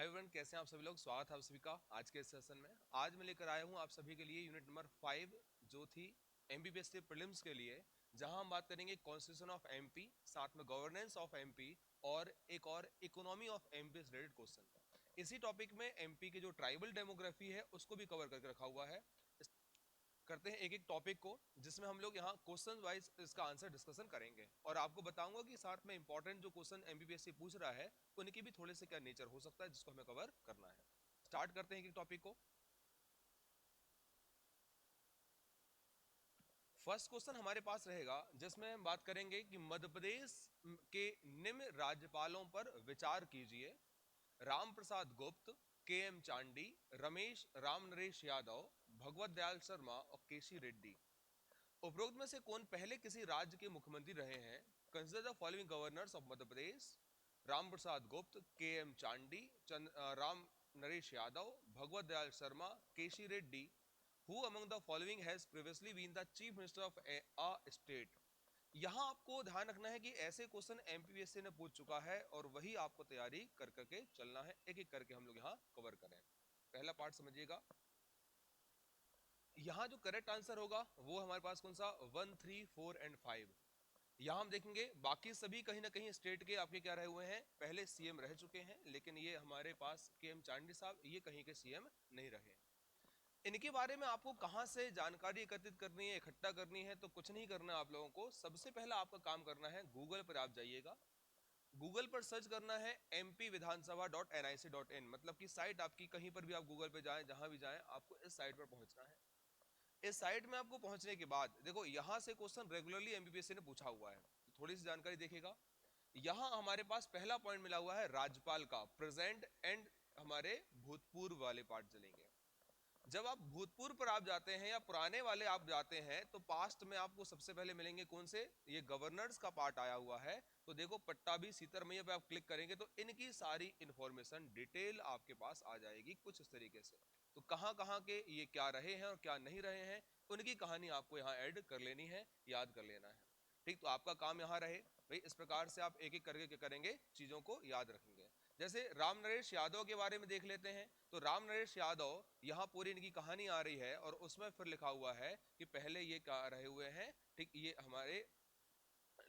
Hi everyone, कैसे हैं आप सभी लोग। स्वागत है आप सभी का आज के इस सेशन में। आज मैं लेकर आया हूं आप सभी के लिए यूनिट नंबर 5 जो थी एमबीबीएस के प्रीलिम्स के लिए, जहां हम बात करेंगे कॉन्स्टिट्यूशन ऑफ एमपी, साथ में गवर्नेंस ऑफ एमपी और एक और इकोनॉमी ऑफ एमपी से रिलेटेड क्वेश्चन। इसी टॉपिक में एमपी की जो ट्राइबल डेमोग्राफी है उसको भी कवर करके रखा हुआ है। करते हैं एक एक टॉपिक को, जिसमें हम लोग यहाँ क्वेश्चन वाइज इसका आंसर डिस्कशन करेंगे और आपको बताऊंगा कि साथ में इंपॉर्टेंट जो क्वेश्चन एमबीबीएस पूछ रहा है उनकी भी थोड़े से क्या नेचर हो सकता है जिसको हमें कवर करना है। स्टार्ट करते हैं एक एक टॉपिक को। फर्स्ट क्वेश्चन हमारे पास रहेगा जिसमें हम बात करेंगे कि मध्य प्रदेश के निम्न राज्यपालों पर विचार कीजिए। राम प्रसाद गुप्त, के एम चांडी, रमेश राम नरेश यादव, भगवत दयाल शर्मा और केसी रेड्डी। उपरोक्त में से कौन पहले किसी राज्य के मुख्यमंत्री रहे हैं? Consider the following governors of Madhya Pradesh: Ram Prasad Gupt, K M Chandy, Ram Naresh Yadav, Bhagwat Dayal Sharma, KC Reddy. Who among the following has previously been the chief minister of a state? यहां आपको ध्यान रखना है कि ऐसे क्वेश्चन एमपीएससी ने पूछ चुका है और वही आपको तैयारी कर करके चलना है। एक एक करके हम लोग यहाँ कवर करें। पहला पार्ट समझिएगा। यहाँ जो करेक्ट आंसर होगा वो हमारे पास कौन सा 1, 3, 4 एंड 5। यहाँ हम देखेंगे बाकी सभी कहीं ना कहीं स्टेट के आपके क्या रहे हुए हैं, पहले सीएम रह चुके हैं, लेकिन ये हमारे पास के एम चांडी साहब ये कहीं के सीएम नहीं रहे। इनके बारे में आपको कहां से जानकारी एकत्रित करनी है, इकट्ठा करनी है, तो कुछ नहीं करना आप लोगों को। सबसे पहला आपका काम करना है, गूगल पर आप जाइएगा। गूगल पर सर्च करना है mpviधानसभा.nic.in, मतलब कि साइट आपकी कहीं पर भी आप गूगल पे जाएं, जहां भी जाएं आपको इस साइट पर पहुंचना है। इस साइट में आपको पहुंचने के बाद देखो यहां से क्वेश्चन रेगुलरली एमबीबीएस ने पूछा हुआ है, तो थोड़ी सी जानकारी देखिएगा। यहां हमारे पास पहला पॉइंट मिला हुआ है राज्यपाल का, प्रेजेंट एंड हमारे भूतपूर्व वाले पार्ट चलेंगे। जब आप भूतपूर्व पर आप जाते हैं या पुराने वाले आप जाते हैं तो पास्ट में आपको सबसे पहले मिलेंगे कौन से, ये गवर्नर्स का पार्ट आया हुआ है। तो देखो पट्टाभी सीतरमैया पे आप क्लिक करेंगे तो इनकी सारी इंफॉर्मेशन डिटेल आपके पास आ जाएगी कुछ इस तरीके से। तो कहां कहां के ये क्या रहे हैं और क्या नहीं रहे हैं उनकी कहानी आपको यहाँ ऐड कर लेनी है, याद कर लेना है। ठीक, तो आपका काम यहाँ रहे भाई, इस प्रकार से आप एक एक करके क्या करेंगे, चीजों को याद रखेंगे। जैसे राम नरेश यादव के बारे में देख लेते हैं, तो राम नरेश यादव यहाँ पूरी इनकी कहानी आ रही है और उसमें फिर लिखा हुआ है कि पहले ये क्या रहे हुए हैं। ठीक, ये हमारे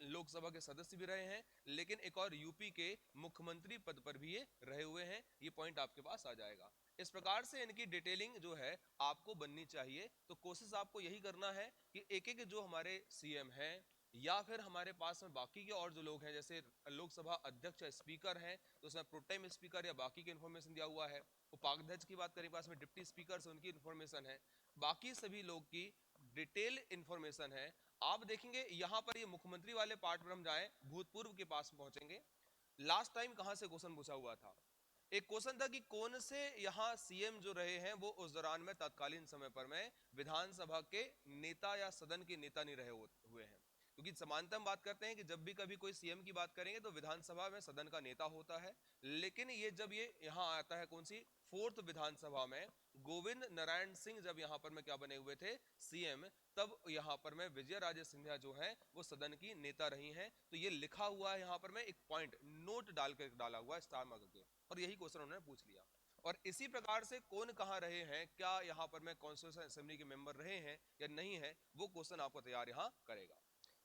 लोकसभा के सदस्य भी रहे हैं, लेकिन एक और यूपी के मुख्यमंत्री पद पर भी ये रहे हुए हैं। ये पॉइंट आपके पास आ जाएगा। इस प्रकार से इनकी डिटेलिंग जो है आपको बननी चाहिए। तो कोशिश आपको यही करना है कि एक एक जो हमारे सीएम हैं या फिर हमारे पास में बाकी के और जो लोग हैं, जैसे लोकसभा अध्यक्ष या स्पीकर हैं तो उसमें प्रोटेम स्पीकर या बाकी के इंफॉर्मेशन दिया हुआ है। उपाध्यक्ष की बात करें, पास में डिप्टी स्पीकर से उनकी इंफॉर्मेशन है, बाकी सभी लोग की डिटेल इंफॉर्मेशन है। आप देखेंगे यहां पर ये मुख्यमंत्री वाले पार्ट पर हम जाएं, भूतपूर्व के पास पहुंचेंगे। लास्ट टाइम कहां से क्वेश्चन पूछा हुआ था, एक क्वेश्चन था कि कौन से यहाँ सीएम जो रहे हैं वो उस दौरान में तत्कालीन समय पर में विधानसभा के नेता या सदन के नेता नहीं रहे हुए हैं। क्योंकि समानता हम बात करते हैं कि जब भी कभी कोई सीएम की बात करेंगे तो विधानसभा में सदन का नेता होता है, लेकिन ये जब ये यहाँ आता है कौन सी, फोर्थ विधानसभा में, गोविंद नारायण सिंह जब यहाँ पर में क्या बने हुए थे, सीएम, तब यहाँ पर में विजय राजे सिंधिया जो है वो सदन की नेता रही हैं। तो ये लिखा हुआ है यहाँ पर में, एक पॉइंट नोट डाल कर डाला हुआ है स्टार मार्क के, और यही क्वेश्चन उन्होंने पूछ लिया। और इसी प्रकार से कौन कहां रहे हैं, क्या यहाँ पर में कॉन्स्टिट्यूशन असेंबली के मेंबर रहे हैं या नहीं है, वो क्वेश्चन आपको तैयार यहाँ करेगा।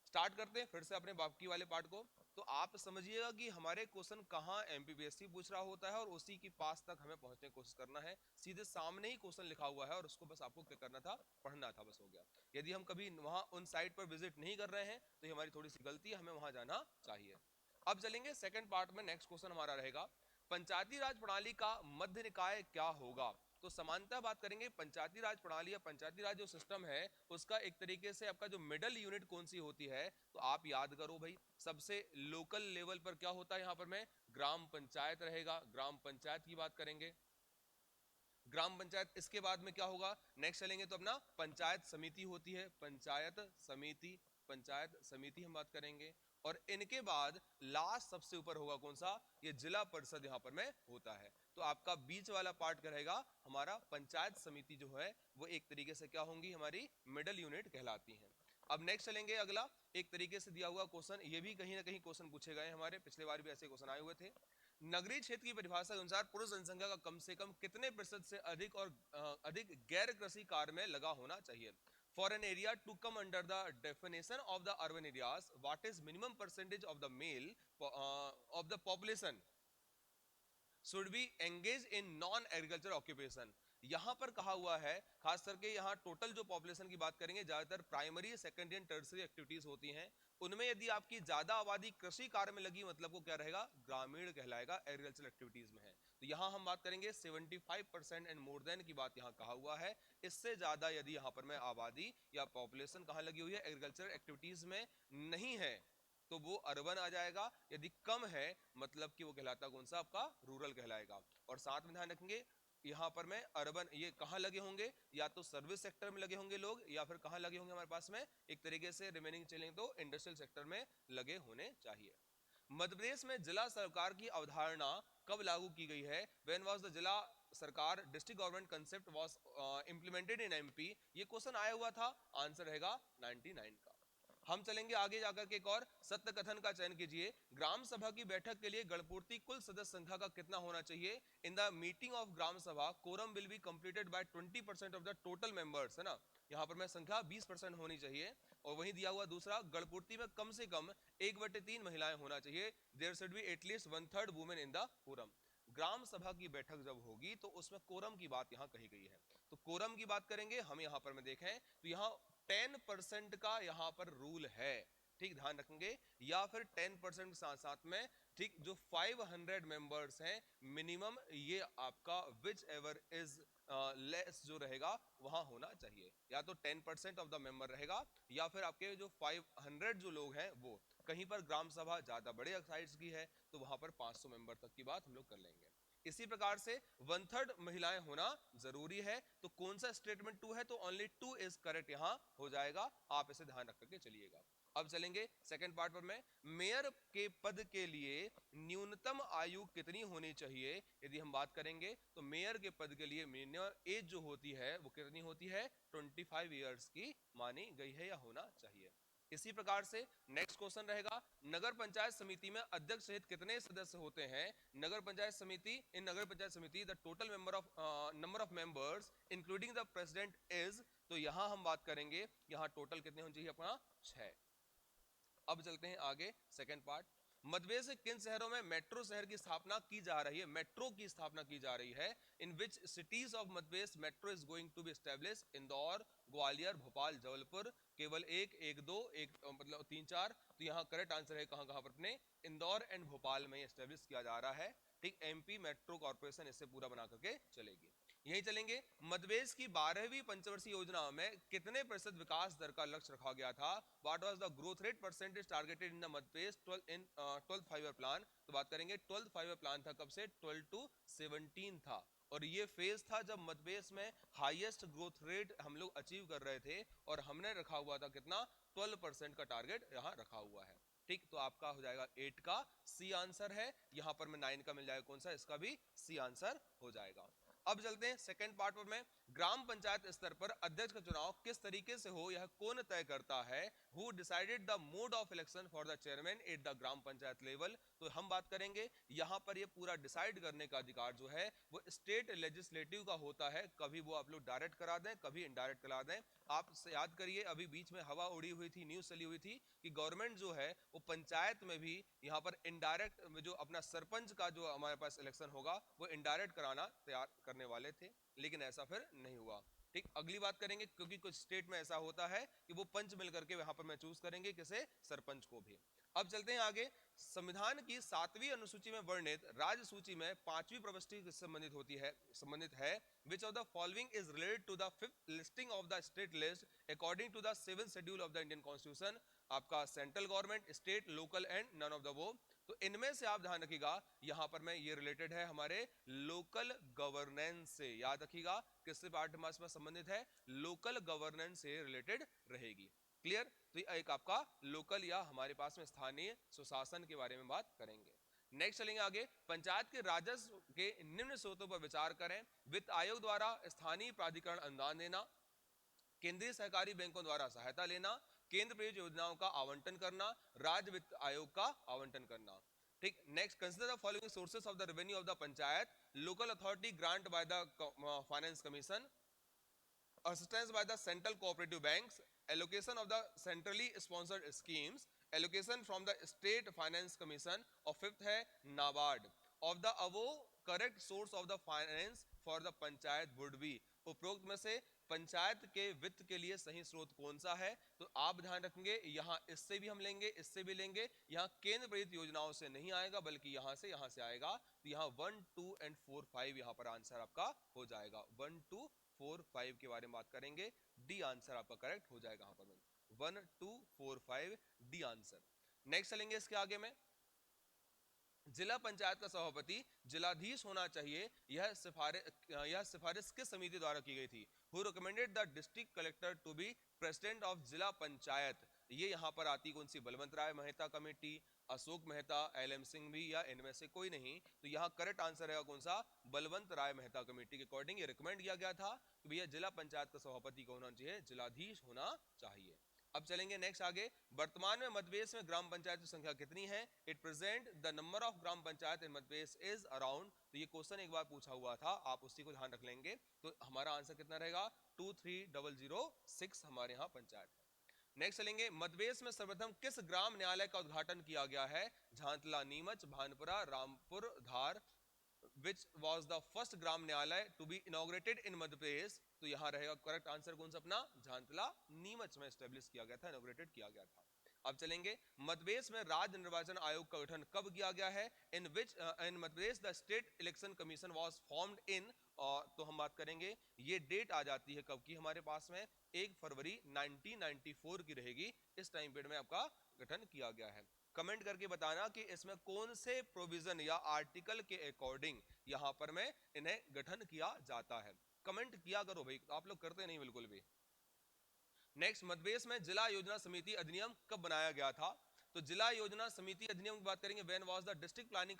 स्टार्ट करते हैं फिर से अपने बाकी वाले पार्ट को। तो आप समझिएगा कि हमारे क्वेश्चन कहां एमपीपीएससी पूछ रहा होता है और उसी के पास तक हमें पहुंचने की कोशिश करना है। सीधे सामने ही क्वेश्चन लिखा हुआ है और उसको बस आपको क्या करना था, पढ़ना था, बस हो गया। यदि हम कभी वहां उन साइट पर विजिट नहीं कर रहे हैं तो ये हमारी थोड़ी सी गलती है, हमें वहां जाना चाहिए। अब चलेंगे सेकंड पार्ट में। नेक्स्ट क्वेश्चन हमारा रहेगा पंचायती राज प्रणाली का मध्य निकाय क्या होगा। तो समानता बात करेंगे पंचायती राज प्रणाली या पंचायती राज जो सिस्टम है उसका एक तरीके से आपका जो मिडल यूनिट कौन सी होती है, तो आप याद करो भाई, सबसे लोकल लेवल पर क्या होता है, यहां पर मैं ग्राम पंचायत रहेगा। ग्राम पंचायत की बात करेंगे, ग्राम पंचायत, इसके बाद में क्या होगा, नेक्स्ट चलेंगे तो अपना पंचायत समिति होती है, पंचायत समिति, पंचायत समिति हम बात करेंगे। और इनके बाद लास्ट सबसे ऊपर होगा कौन सा, ये जिला परिषद यहां पर में होता है। तो आपका बीच वाला पार्ट क्या रहेगा, हमारा पंचायत समिति जो है वो एक तरीके से क्या होंगी, हमारी मिडल यूनिट कहलाती है। अब नेक्स्ट चलेंगे अगला, एक तरीके से दिया हुआ क्वेश्चन, ये भी कहीं ना कहीं क्वेश्चन पूछे गए हमारे, पिछले बार भी ऐसे क्वेश्चन आए हुए थे। नगरीय क्षेत्र की परिभाषा के अनुसार पुरुष जनसंख्या का कम से कम कितने प्रतिशत से अधिक और अधिक गैर कृषि कार्य में लगा होना चाहिए। For an area to come under the definition of the urban areas, what is minimum percentage of the male of the population should be engage in non agriculture occupation. यहां पर कहा हुआ है, खास करके यहां टोटल जो पॉपुलेशन की बात करेंगे, ज्यादातर primary, secondary and tertiary activities होती हैं, उनमें यदि आपकी ज्यादा आबादी कृषि कार्य में लगी, मतलब वो क्या रहेगा, ग्रामीण कहलाएगा, एग्रीकल्चर एक्टिविटीज में है। तो यहां हम बात करेंगे 75% एंड मोर देन की बात यहां कहा हुआ है। इससे ज्यादा यदि यहां पर मैं आबादी या पॉपुलेशन कहां लगी हुई है, एग्रीकल्चर एक्टिविटीज में नहीं है, तो वो अर्बन आ जाएगा। यदि कम है मतलब कि वो कहलाता कौन सा, आपका रूरल कहलाएगा। और साथ में ध्यान रखेंगे यहां पर मैं अर्बन ये कहां लगे होंगे, या तो सर्विस सेक्टर में लगे होंगे लोग, या फिर कहां लगे होंगे हमारे पास में एक तरीके से रिमेनिंग चलेंगे तो इंडस्ट्रियल सेक्टर में लगे होने चाहिए। मध्य प्रदेश में जिला सरकार की अवधारणा कब लागू की गई है? व्हेन वाज द जिला सरकार district government concept was implemented in MP? ये क्वेश्चन आया हुआ था, आंसर रहेगा 99 का। हम चलेंगे आगे जाकर के एक और सत्य कथन का चयन कीजिए। ग्राम सभा की बैठक के लिए गणपूर्ति कुल सदस्य संख्या का कितना होना चाहिए? In the meeting of gram sabha quorum will be completed by 20% of the total members, है ना, यहाँ पर मैं संख्या 20% होनी चाहिए। और वहीं दिया हुआ दूसरा, गणपूर्ति में कम से कम 1/3 महिलाएं होना चाहिए। There should be at least 1/3 women in the quorum. ग्राम सभा की बैठक जब होगी तो उसमें कोरम की बात यहाँ कही गई है। तो कोरम की बात करेंगे हम, यहाँ पर में देखें तो यहाँ 10% का यहाँ पर रूल है, ठीक, ध्यान रखेंगे। या फिर 10% साथ साथ में, ठीक, जो 500 मेंबर्स हैं मिनिमम, ये आपका विच एवर इज लेस जो रहेगा वहां होना चाहिए। या तो 10% ऑफ द मेंबर रहेगा, या फिर आपके जो 500 जो लोग हैं वो, कहीं पर ग्राम सभा ज्यादा बड़े साइज की है तो वहां पर 500 मेंबर तक की बात हम लोग कर लेंगे। इसी प्रकार से 1/3 महिलाएं होना जरूरी है। तो कौन सा स्टेटमेंट 2 है? तो ओनली 2 इज करेक्ट यहां हो जाएगा, आप इसे ध्यान रख करके चलिएगा। अब चलेंगे सेकंड पार्ट पर में, मेयर के पद के लिए न्यूनतम आयु कितनी होनी चाहिए? यदि हम बात करेंगे तो मेयर के पद के लिए मिनिमम एज जो होती है वो कितनी होती है? 25 इयर्स की मानी गई है या होना चाहिए। इसी प्रकार से नेक्स्ट क्वेश्चन रहेगा, नगर पंचायत समिति में अध्यक्ष सहित कितने सदस्य होते हैं? नगर पंचायत समिति, इन नगर पंचायत समिति the total number of members including the president is, तो यहां हम बात करेंगे यहां टोटल कितने होने चाहिए अपना? 6। अब चलते हैं आगे सेकंड पार्ट। मध्य प्रदेश के किन शहरों में मेट्रो शहर की स्थापना की जा रही है? मेट्रो की स्थापना की जा रही है। In which cities of Madhya Pradesh metro is going to be establish? Indore, Gwalior, Bhopal, Jabalpur, केवल एक, एक दो, एक मतलब 3 4। तो यहाँ करेक्ट आंसर है कहां कहां पर अपने इंदौर एंड भोपाल में एस्टैब्लिश किया जा रहा है, ठीक। एमपी मेट्रो कॉर्पोरेशन इससे पूरा बना करके चलेगी। यही चलेंगे, मध्य प्रदेश की 12वीं पंचवर्षीय योजना में कितने प्रतिशत विकास दर का लक्ष्य रखा गया था? What was the growth rate percentage targeted in the Madhya Pradesh 12th 5 year plan? तो बात करेंगे 12th 5 ईयर प्लान था कब से? 12 to 17 था। और ये फेज था जब मध्य प्रदेश में हाईएस्ट ग्रोथ रेट हम लोग अचीव कर रहे थे, और हमने रखा हुआ था कितना? 12% का टारगेट यहाँ रखा हुआ है, ठीक। तो आपका हो जाएगा 8 का सी आंसर है। यहां पर मैं 9 का मिल जाएगा कौन सा? इसका भी सी आंसर हो जाएगा। अब चलते हैं सेकंड पार्ट पर में, ग्राम पंचायत स्तर पर अध्यक्ष का चुनाव किस तरीके से हो यह कौन तय करता है? Who decided the mode of election for the chairman at the gram panchayat level? तो हम बात करेंगे यहां पर ये पूरा डिसाइड करने का अधिकार जो है वो स्टेट लेजिस्लेटिव का होता है। कभी वो आप लोग डायरेक्ट करा दें, कभी इनडायरेक्ट करा दें। आप याद करिए अभी बीच में हवा उड़ी हुई थी, न्यूज चली हुई थी कि गवर्नमेंट जो है वो पंचायत में भी यहाँ पर इनडायरेक्ट जो अपना सरपंच का जो हमारे पास इलेक्शन होगा वो इनडायरेक्ट कराना तैयार करने वाले थे, लेकिन ऐसा फिर नहीं हुआ, ठीक। अगली बात करेंगे, क्योंकि कुछ स्टेट में ऐसा होता है कि वो पंच मिल करके यहाँ पर महसूस करेंगे किसे? सरपंच को भी। अब चलते हैं आगे, संविधान की 7वीं अनुसूची में वर्णित राज्य सूची में 5वीं प्रविष्टि से संबंधित है which of the following is related to the 5th listing of the state list according to the 7th schedule of the Indian Constitution? आपका central government, state, local and none of the वो। तो इनमें से आप ध्यान रखिएगा यहां पर मैं ये रिलेटेड है हमारे लोकल गवर्नेंस से, याद रखिएगा किससे पार्ट में संबंधित है? लोकल गवर्नेंस से रिलेटेड रहेगी, क्लियर। तो एक आपका लोकल या हमारे पास में स्थानीय सुशासन के बारे में बात करेंगे। नेक्स्ट चलेंगे आगे, पंचायत के राजस्व के निम्न स्रोतों पर विचार करें। वित्त आयोग द्वारा स्थानीय प्राधिकरण अनुदान देना, केंद्रीय सहकारी बैंकों द्वारा सहायता लेना, केंद्र प्रायोजित योजनाओं का आवंटन करना, राज्य वित्त आयोग का आवंटन करना। ठीक, next, consider the following sources of the revenue of the panchayat, local authority grant by the finance commission, assistance by the central cooperative banks, allocation of the centrally sponsored schemes, allocation from the state finance commission, और fifth है NABARD. of the above correct source of the finance for the panchayat would be, उपरोक्त में से पंचायत के वित्त के लिए सही स्रोत कौन सा है? तो आप ध्यान रखेंगे यहाँ इससे भी हम लेंगे, इससे भी लेंगे, यहाँ केंद्र प्रेरित योजनाओं से नहीं आएगा बल्कि यहाँ से आएगा। तो यहाँ 1, 2 एंड 4, 5 यहाँ पर आंसर आपका हो जाएगा। 1, 2, 4, 5 के बारे में बात करेंगे, डी आंसर आपका करेक्ट हो जाएगा यहाँ पर। 1, 2, 4, 5 डी आंसर। नेक्स्ट चलेंगे इसके आगे में, जिला पंचायत का सभापति जिलाधीश होना चाहिए, यह सिफारिश किस समिति द्वारा की गई थी? Who recommended the district collector to be president of zila panchayat? ये यहाँ पर आती कौन सी? बलवंत राय मेहता कमेटी, अशोक मेहता, LM सिंह भी, या इनमें से कोई नहीं? तो यहाँ करेक्ट आंसर रहेगा कौन सा? बलवंत राय मेहता कमेटी के अकॉर्डिंग ये रिकमेंड किया गया था कि भैया जिला पंचायत का सभापति कौन होना चाहिए? जिलाधीश होना चाहिए। अब चलेंगे नेक्स्ट आगे, वर्तमान में मध्यप्रदेश में ग्राम पंचायत की संख्या कितनी है? It present the number of gram panchayat in Madhya Pradesh is around, तो ये क्वेश्चन एक बार पूछा हुआ था, आप उसी को ध्यान रख लेंगे। तो हमारा आंसर कितना रहेगा? 23006 हमारे यहाँ पंचायत है। नेक्स्ट चलेंगे, मध्यप्रदेश में सर्वप्रथम किस ग्राम न्यायालय का उद्घाटन किया गया है? झांतला, नीमच, भानपुरा, रामपुर, धार। Which was the first ग्राम न्यायालय to be inaugurated in मध्य प्रदेश? तो यहाँ रहेगा करेक्ट आंसर कौन सा अपना? झांतला, नीमच में एस्टेब्लिश किया गया था, इनॉग्रेटेड किया गया था। अब चलेंगे, मध्य प्रदेश में राज्य निर्वाचन आयोग का गठन कब किया गया है? In Madhya Pradesh the state election commission was formed in, तो हम बात करेंगे ये डेट आ जाती है कब की हमारे पास में? 1 फरवरी 1994 की रहेगी, इस टाइम पीरियड में आपका गठन किया गया है। कमेंट करके बताना कि इसमें कौन से प्रोविजन या आर्टिकल के अकॉर्डिंग यहां पर में इन्हें गठन किया जाता है। कमेंट किया करो भाई, आप लोग करते नहीं बिल्कुल भी। नेक्स्ट, मध्यप्रदेश में जिला योजना समिति अधिनियम कब बनाया गया था? तो जिला योजना समिति अधिनियम की बात करेंगे, when was the district planning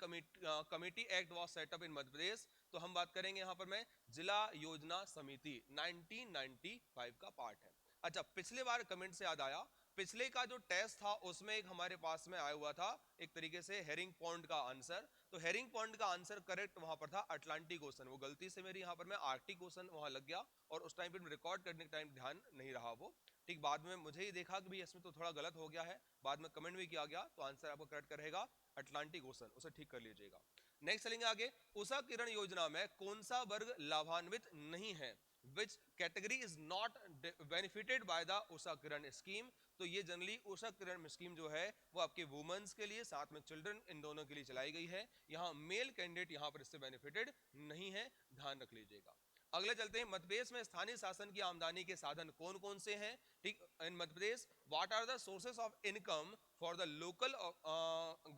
committee act was set up in Madhya Pradesh? तो हम बात करेंगे यहां पर में जिला योजना समिति 1995 का पार्ट है। अच्छा, पिछले बार कमेंट से याद आया, पिछले का जो टेस्ट था उसमें एक हमारे पास में आया हुआ था एक तरीके से हेरिंग पॉन्ड का आंसर। तो हेरिंग पॉन्ड का आंसर करेक्ट वहां पर था अटलांटिक ओशन, वो गलती से मेरी यहाँ पर मैं आर्कटिक ओशन वहां लग गया और उस टाइम पे रिकॉर्ड करने के टाइम ध्यान नहीं रहा वो। ठीक, बाद में मुझे ही देखा कि भाई इसमें तो थोड़ा गलत हो गया है, बाद में कमेंट भी किया गया, तो आंसर आपको करेक्ट रहेगा अटलांटिक ओशन, उसे ठीक कर लीजिएगा। नेक्स्ट चलेंगे आगे, उषा किरण योजना में कौन सा वर्ग लाभान्वित नहीं है? Which category is not benefited by the Usha Kiran scheme? तो ये जनरली उषा किरण स्कीम जो है वो आपके वुमेन्स के लिए, साथ में चिल्ड्रन, इन दोनों के लिए चलाई गई है। यहाँ मेल कैंडिडेट यहाँ पर इससे बेनिफिटेड नहीं है, ध्यान रख लीजिएगा। अगले चलते हैं, मध्यप्रदेश में स्थानीय शासन की आमदनी के साधन कौन कौन से हैं? ठीक, in Madhya Pradesh what are the sources of income for the local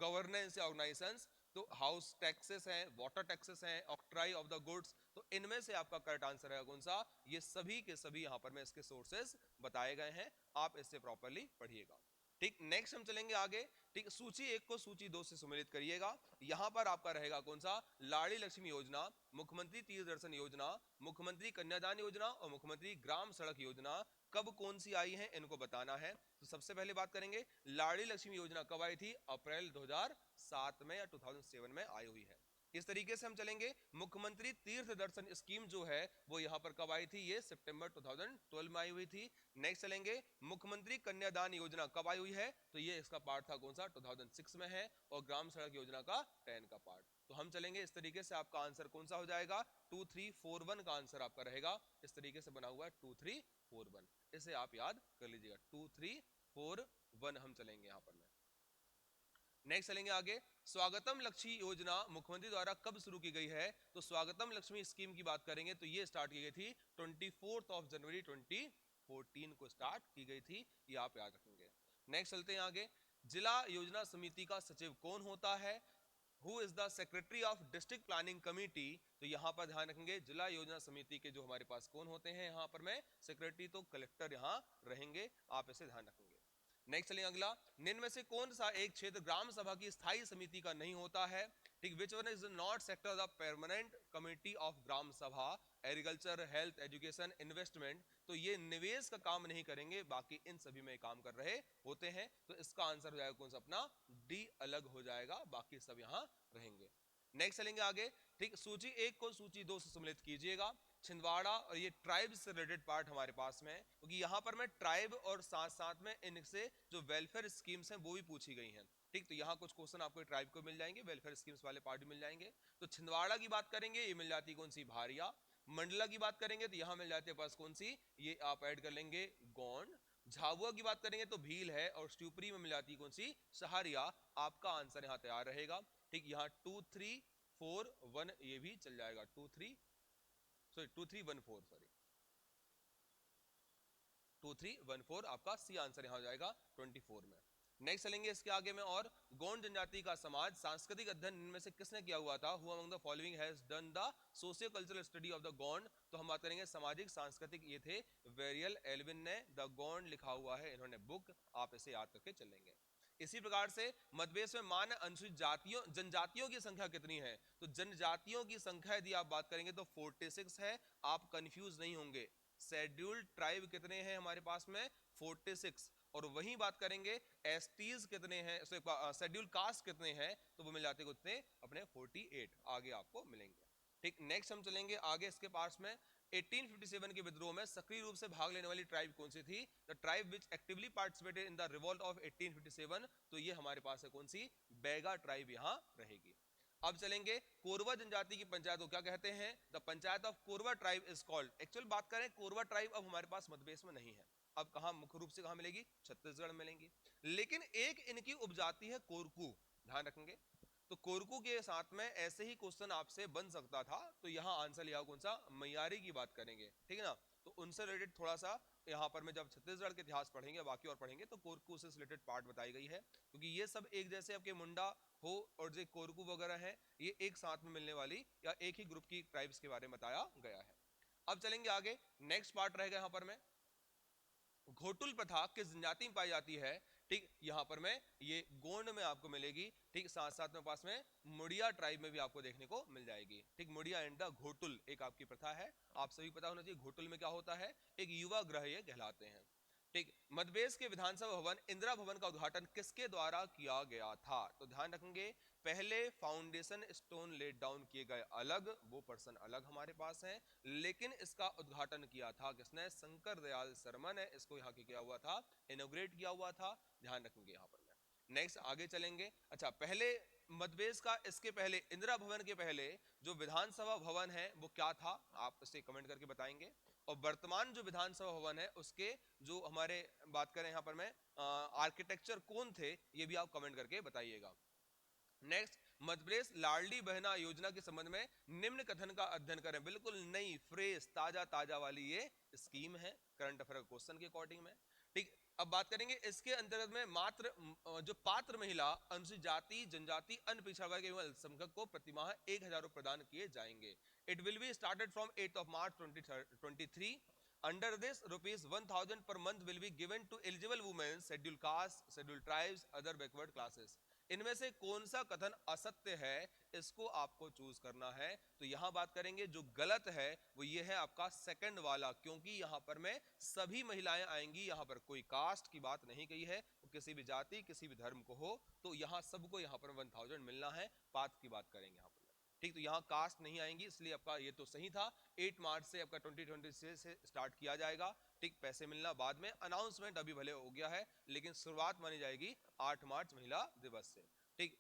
governance organisations? तो हाउस टैक्सेस हैं, वाटर टैक्सेस हैं, ऑक्ट्राई ऑफ द गुड्स। तो इनमें से आपका करेक्ट आंसर है कौन सा? ये सभी के सभी यहाँ पर में इसके सोर्सेस बताए गए हैं, आप इससे प्रॉपर्ली पढ़िएगा। ठीक, नेक्स्ट हम चलेंगे आगे। ठीक, सूची 1 को सूची 2 से सम्मिलित करिएगा। यहाँ पर आपका रहेगा कौन सा? लाड़ी लक्ष्मी योजना, मुख्यमंत्री तीर्थ दर्शन योजना, मुख्यमंत्री कन्यादान योजना और मुख्यमंत्री ग्राम सड़क योजना कब कौन सी आई है, इनको बताना है। तो सबसे पहले बात करेंगे, लाड़ी लक्ष्मी योजना कब आई थी? अप्रैल 2007 में या 2007 में आई हुई है। इस तरीके से हम चलेंगे, मुख्यमंत्री तीर्थ दर्शन स्कीम जो है वो यहाँ पर कब आई थी? ये सितंबर 2012 में आई हुई थी। नेक्स्ट चलेंगे, मुख्यमंत्री कन्यादान योजना कब आई हुई है? तो ये इसका पार्ट था कौन सा? 2006 में है। और ग्राम सड़क योजना का 10 का पार्ट। तो हम चलेंगे इस तरीके से, आपका आंसर कौन सा हो जाएगा? 2341 का आंसर आपका रहेगा। इस तरीके से बना हुआ है 2341, इसे आप याद कर लीजिएगा। 2341 हम चलेंगे यहाँ पर में। नेक्स्ट चलेंगे आगे, स्वागतम लक्ष्मी योजना मुख्यमंत्री द्वारा कब शुरू की गई है? तो स्वागतम लक्ष्मी स्कीम की बात करेंगे तो ये स्टार्ट की गई थी 24 जनवरी 2014 को स्टार्ट की गई थी, ये आप याद रखेंगे। नेक्स्ट चलते हैं आगे, जिला योजना समिति का सचिव कौन होता है? Who is the secretary of district planning committee? तो यहाँ पर ध्यान रखेंगे, जिला योजना समिति के जो हमारे पास कौन होते हैं यहाँ पर में सेक्रेटरी, तो कलेक्टर यहाँ रहेंगे, आप इसे ध्यान रखेंगे। नेक्स्ट चलिए अगला, निम्न में से कौन सा एक क्षेत्र ग्राम सभा की स्थायी समिति का नहीं होता है? ठीक, which one is not sector the permanent committee of gram sabha? Agriculture, health, education, investment. तो ये निवेश का काम नहीं करेंगे, बाकी इन सभी में काम कर रहे होते हैं। तो इसका आंसर हो जाएगा कौन सा? अपना डी अलग हो जाएगा, बाकी सब यहां रहेंगे। नेक्स्ट चलेंगे आगे। ठीक, सूची 1 को सूची 2 से सम्मिलित कीजिएगा। छिंदवाड़ा और ये ट्राइब से रिलेटेड पार्ट हमारे पास में है, क्योंकि यहां पर मैं ट्राइब और साथ साथ में इनसे जो वेलफेयर स्कीम्स हैं वो भी पूछी गई हैं। ठीक, तो यहाँ कुछ क्वेश्चन आपको ट्राइब को मिल जाएंगे, वेलफेयर स्कीम्स वाले पार्ट भी मिल जाएंगे। तो छिंदवाड़ा की बात करेंगे, ये मिल जाती है कौन सी, भारिया। मंडला की बात करेंगे तो यहाँ मिल जाते हैं पास कौन सी, ये आप ऐड कर लेंगे, गोंड। झाबुआ की बात करेंगे तो भील है, और शिवपुरी में मिल जाती है कौन सी, सहारिया। आपका आंसर यहाँ तैयार रहेगा। ठीक, यहाँ 2 3 4 1 ये भी चल जाएगा, 2 3 2 3 1 4 सॉरी 2 3 1 4 आपका सी आंसर यहाँ हो जाएगा 24 में। नेक्स्ट चलेंगे इसके आगे में, और गौंड जनजाति का समाज सांस्कृतिक अध्ययन इनमें से किसने किया हुआ था, who among the following has done the socio cultural study of the Gond. तो हम बात करेंगे सामाजिक सांस्कृतिक, ये थे वेरियल एल्विन ने द गौंड लिखा हुआ है इन्होंने बुक, आप इसे याद करके चलेंगे। इसी प्रकार से मध्यप्रदेश में मान्य अनुसूचित जातियों जनजातियों की संख्या कितनी है, तो जनजातियों की संख्या यदि आप बात करेंगे तो 46 है, आप कंफ्यूज नहीं होंगे। शेड्यूल्ड ट्राइब कितने हैं हमारे पास में, 46। और वहीं बात करेंगे एसटीज कितने हैं, शेड्यूल कास्ट कितने हैं, तो वो मिल जाते कितने अपने 48, आगे आपको मिलेंगे। ठीक, नेक्स्ट हम चलेंगे आगे इसके पास में। 1857 के विद्रोह में सक्रिय रूप से भाग लेने वाली ट्राइब कौन सी थी, the tribe which actively participated in the revolt of 1857, तो ये हमारे पास है कौन सी, बैगा ट्राइब यहाँ रहेगी। अब चलेंगे कोरवा जनजाति की पंचायत को क्या कहते हैं, the panchayat of Korwa tribe is called. Actual बात करें कोरवा ट्राइब अब हमारे पास मध्यप्रदेश में नहीं है, अब कहां मुख्य रूप से कहां मिलेगी, छत्तीसगढ़ मिलेंगी। लेकिन एक इनकी उपजाति है कोरकू, ध्यान रखेंगे। तो कोरकू के साथ में ऐसे ही क्वेश्चन आपसे बन सकता था, तो यहाँ आंसर लिया कौन सा, मैयारी की बात करेंगे, ठीक है ना। तो उनसे रिलेटेड थोड़ा सा यहाँ पर मैं जब छत्तीसगढ़ के इतिहास पढ़ेंगे बाकी और पढ़ेंगे तो कोरकू से रिलेटेड पार्ट बताई गई है, क्योंकि ये सब एक जैसे आपके मुंडा हो और जो कोरकू वगैरह है ये एक साथ में मिलने वाली या एक ही ग्रुप की ट्राइब्स के बारे में बताया गया है। अब चलेंगे आगे, नेक्स्ट पार्ट रहेगा यहाँ पर में, घोटुल प्रथा किस जनजाति में पाई जाती है। ठीक, यहां पर मैं ये गोंड में आपको मिलेगी। ठीक, साथ साथ में पास में मुड़िया ट्राइब में भी आपको देखने को मिल जाएगी। ठीक, मुड़िया एंड द घोटुल एक आपकी प्रथा है, आप सभी पता होना चाहिए घोटुल में क्या होता है, एक युवा ग्रह ये कहलाते हैं। ठीक, मध्यप्रदेश के विधानसभा भवन इंदिरा भवन का उद्घाटन किसके द्वारा किया गया था, तो ध्यान रखेंगे पहले फाउंडेशन स्टोन लेट डाउन किए गए अलग, वो पर्सन अलग हमारे पास है, लेकिन इसका उद्घाटन किया था किसने, शंकर दयाल शर्मा ने इसको यहाँ किया हुआ था, इनोग्रेट किया हुआ था, ध्यान रखेंगे यहाँ पर। नेक्स्ट आगे चलेंगे। अच्छा, पहले मध्यप्रदेश का, इसके पहले इंदिरा भवन के पहले जो विधानसभा भवन है वो क्या था, आप इसे कमेंट करके बताएंगे। और वर्तमान जो विधानसभा भवन है उसके जो हमारे बात करें यहाँ पर मैं आर्किटेक्चर कौन थे, ये भी आप कमेंट करके बताइएगा। नेक्स्ट, मध्यप्रदेश लाडली बहना योजना के संबंध में निम्न कथन का अध्ययन करें, बिल्कुल नई फ्रेश ताजा ताजा वाली ये स्कीम है करंट अफेयर क्वेश्चन के अकॉर्डिंग में। ठीक, अब बात करेंगे इसके अंतर्गत में मात्र जो पात्र महिला अनुसूचित जाति जनजाति अन्य पिछड़ा वर्ग एवं अल्पसंख्यक को प्रतिमाह 1000 रुपए प्रदान किए जाएंगे। It will be started from 8 of March 2023। Under this, rupees 1000 per month will be given to eligible women, scheduled caste, scheduled tribes, other backward classes। इनमें से कौन सा कथन असत्य है, इसको आपको चूज करना है। तो यहां बात करेंगे जो गलत है वो ये है आपका सेकंड वाला, क्योंकि यहां पर में सभी महिलाएं आएंगी, यहां पर कोई कास्ट की बात नहीं कही है, वो किसी भी जाति किसी भी धर्म को हो, तो यहां सबको यहां पर 1000 मिलना है, पाथ की बात करेंगे यहां पर। ठीक, तो यहाँ कास्ट नहीं आएंगी, इसलिए आपका ये तो सही था। 8 मार्च से आपका 2026 से स्टार्ट किया जाएगा। ठीक, पैसे मिलना बाद में, अनाउंसमेंट अभी भले हो गया है लेकिन शुरुआत मानी जाएगी 8 मार्च महिला दिवस से। ठीक,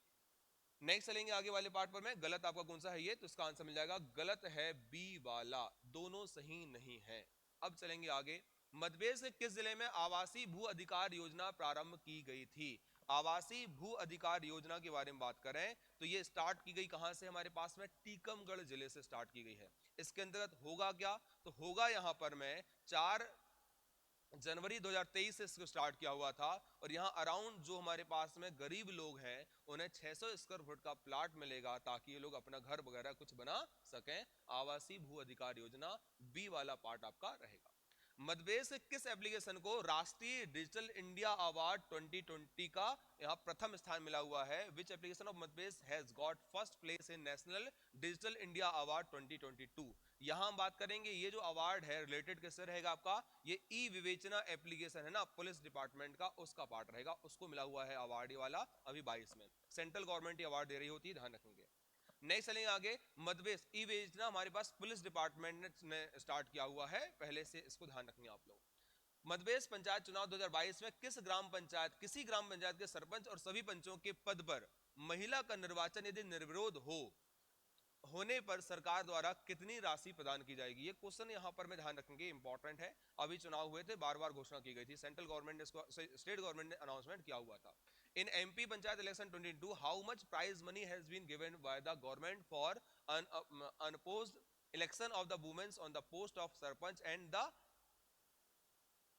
नेक्स्ट चलेंगे आगे वाले पार्ट पर में, गलत आपका कौन सा है ये, तो इसका आंसर मिल जाएगा गलत है बी वाला, दोनों सही नहीं है। अब चलेंगे आगे, मध्यप्रदेश के किस जिले में आवासीय भू अधिकार योजना प्रारंभ की गई थी। आवासीय भू अधिकार योजना के बारे में बात करें तो ये स्टार्ट की गई कहां से, हमारे पास में टीकमगढ़ जिले से स्टार्ट की गई है। इसके अंतर्गत होगा क्या, तो होगा यहां पर में 4 जनवरी 2023 से इसको स्टार्ट किया हुआ था, और यहाँ अराउंड जो हमारे पास में गरीब लोग हैं उन्हें 600 स्क्वायर फुट का प्लाट मिलेगा ताकि ये लोग अपना घर वगैरह कुछ बना सकें। आवासीय भू अधिकार योजना बी वाला पार्ट आपका रहेगा। मध्यप्रदेश से किस एप्लीकेशन को राष्ट्रीय डिजिटल इंडिया अवार्ड 2020 का यहाँ प्रथम स्थान मिला हुआ है? Which application of Madhya Pradesh has got first place in national digital India award 2022? यहाँ हम बात करेंगे ये जो अवार्ड है रिलेटेड किससे रहेगा आपका, ये ई विवेचना एप्लीकेशन है ना पुलिस डिपार्टमेंट का, उसका पार्ट रहेगा, उसको मिला हुआ है अवार्ड ये वाला अभी 22 में। सेंट्रल गवर्नमेंट ये अवार्ड दे रही होती है, ध्यान रखेंगे। नेक्स्ट चलेंगे आगे, मध्यप्रदेश ई विवेचना हमारे पास पुलिस डिपार्टमेंट ने स्टार्ट किया हुआ है पहले से, इसको ध्यान रखेंगे आप लोग। मध्यप्रदेश पंचायत चुनाव 2022 में किसी ग्राम पंचायत के सरपंच और सभी पंचों के पद पर महिला का निर्वाचन यदि निर्विरोध होने पर सरकार द्वारा कितनी राशि प्रदान की जाएगी? ये क्वेश्चन यहाँ पर मैं ध्यान रखेंगे, इंपॉर्टेंट है। अभी चुनाव हुए थे, बार बार घोषणा की गई थी, सेंट्रल गवर्नमेंट ने इसको, स्टेट गवर्नमेंट ने अनाउंसमेंट किया हुआ था। In MP panchayat election 22 how much prize money has been given by the government for unopposed election of the womens on the post of sarpanch and the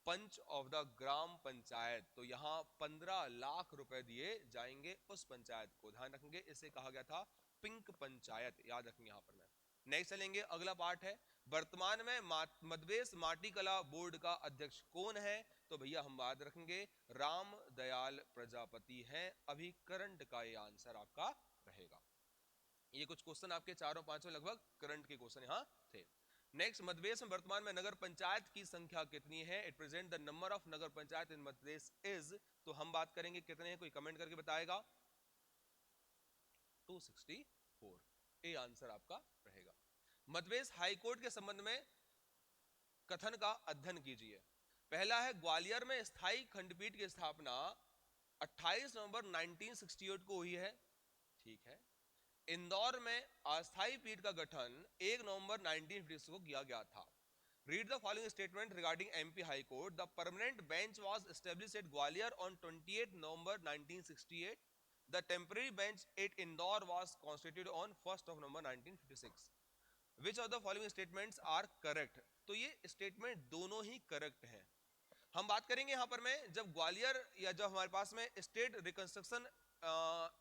panch of the gram panchayat? तो यहाँ 15 लाख रुपए दिए जाएंगे उस पंचायत को, ध्यान रखेंगे। इसे कहा गया था पिंक पंचायत, याद रखेंगे यहाँ पर मैं। नेक्स्ट चलेंगे, अगला पार्ट है वर्तमान में मध्यप्रदेश माटी कला बोर्ड का अध्यक्ष कौन है? तो भैया हम बात रखेंगे राम दयाल प्रजापति हैं, अभी करंट का ये आंसर आपका रहेगा। ये कुछ क्वेश्चन आपके चारों पांचों लगभग करंट के क्वेश्चन यहाँ थे। नेक्स्ट, मध्यप्रदेश में वर्तमान में नगर पंचायत की संख्या कितनी है? It present the number of Nagar panchayat in Madhya Pradesh is, तो हम बात करेंगे कितने हैं, कोई कमेंट करके बताएगा। 264, ये आंसर आपका रहेगा। मध्यप्रदेश हाईकोर्ट के संबंध में कथन का अध्ययन कीजिए। पहला है ग्वालियर में स्थायी खंडपीठ की स्थापना 28 नवंबर 1968 को हुई है, ठीक है। इंदौर में अस्थायी पीठ का गठन 1 नवंबर 1956 को किया गया था। Read the following statement regarding MP high court. The permanent bench was established at Gwalior on 28 November 1968। The temporary bench at Indore was constituted on 1 November 1956। Which of the following statements are correct? तो ये statement दोनों ही correct है। हम बात करेंगे यहां पर में, जब ग्वालियर या जब हमारे पास में स्टेट रिकंस्ट्रक्शन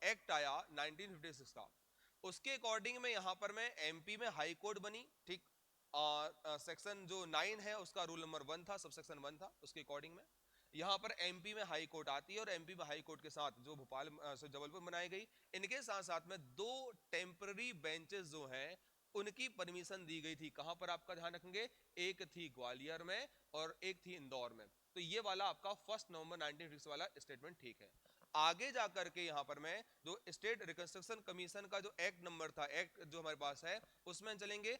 एक्ट आया 1956 का, उसके अकॉर्डिंग में यहां पर में एमपी में हाई कोर्ट बनी, ठीक। सेक्शन जो 9 है उसका रूल नंबर 1 था, सब सेक्शन 1 था, उसके अकॉर्डिंग में यहां पर एमपी में हाई कोर्ट आती है। और एमपी में हाई कोर्ट के साथ जो भोपाल जबलपुर बनाई गई, इनके साथ साथ में 2 टेम्पररी बेंचेस जो हैं उनकी परमिशन दी गई थी। कहां पर आपका ध्यान रखेंगे, एक थी ग्वालियर में और एक थी इंदौर में। तो ये वाला आपका 1 नवंबर 1956 वाला स्टेटमेंट ठीक है। आगे जाकर के यहां पर मैं जो स्टेट रिकंस्ट्रक्शन कमीशन का जो एक्ट नंबर था, एक्ट जो हमारे पास है, उसमें चलेंगे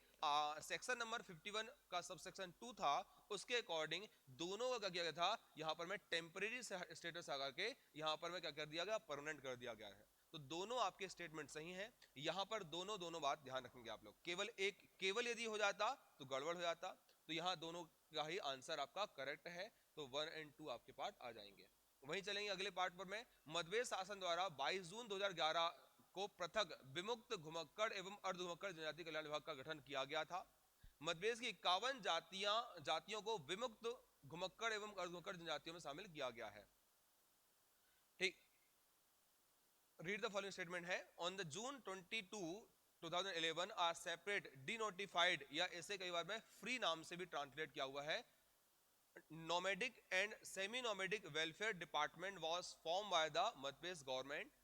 सेक्शन नंबर 51 का सब सेक्शन 2 था, उसके अकॉर्डिंग दोनों का क्या किया गया था, यहां पर मैं टेम्परेरी स्टेटस आकर के यहां पर मैं क्या कर दिया गया, परमानेंट कर दिया गया है। तो दोनों आपके स्टेटमेंट सही हैं। यहां पर दोनों बात ध्यान रखेंगे आप लोग। केवल यदि हो जाता तो गड़बड़ हो जाता, तो यहां दोनों का ही आंसर आपका करेक्ट है। तो 1 और 2 आपके पार्ट आ जाएंगे। वहीं चलेंगे अगले पार्ट पर में। मध्यप्रदेश शासन द्वारा 22 जून 2011 को पृथक विमुक्त घुमक्कड़ एवं अर्धघुमक्कड़ जनजाति कल्याण विभाग का गठन किया गया था। मध्यप्रदेश की 51 जातियों को विमुक्त घुमक्कड़ एवं अर्धघुमक्कड़ जनजातियों में शामिल किया गया है, ठीक। रीड द फॉलोइंग स्टेटमेंट है, on the June 22 2011 a separate denotified, या ऐसे कई बार में फ्री नाम से भी ट्रांसलेट किया हुआ है, nomadic and semi-nomadic welfare department was formed by the Madhya Pradesh government.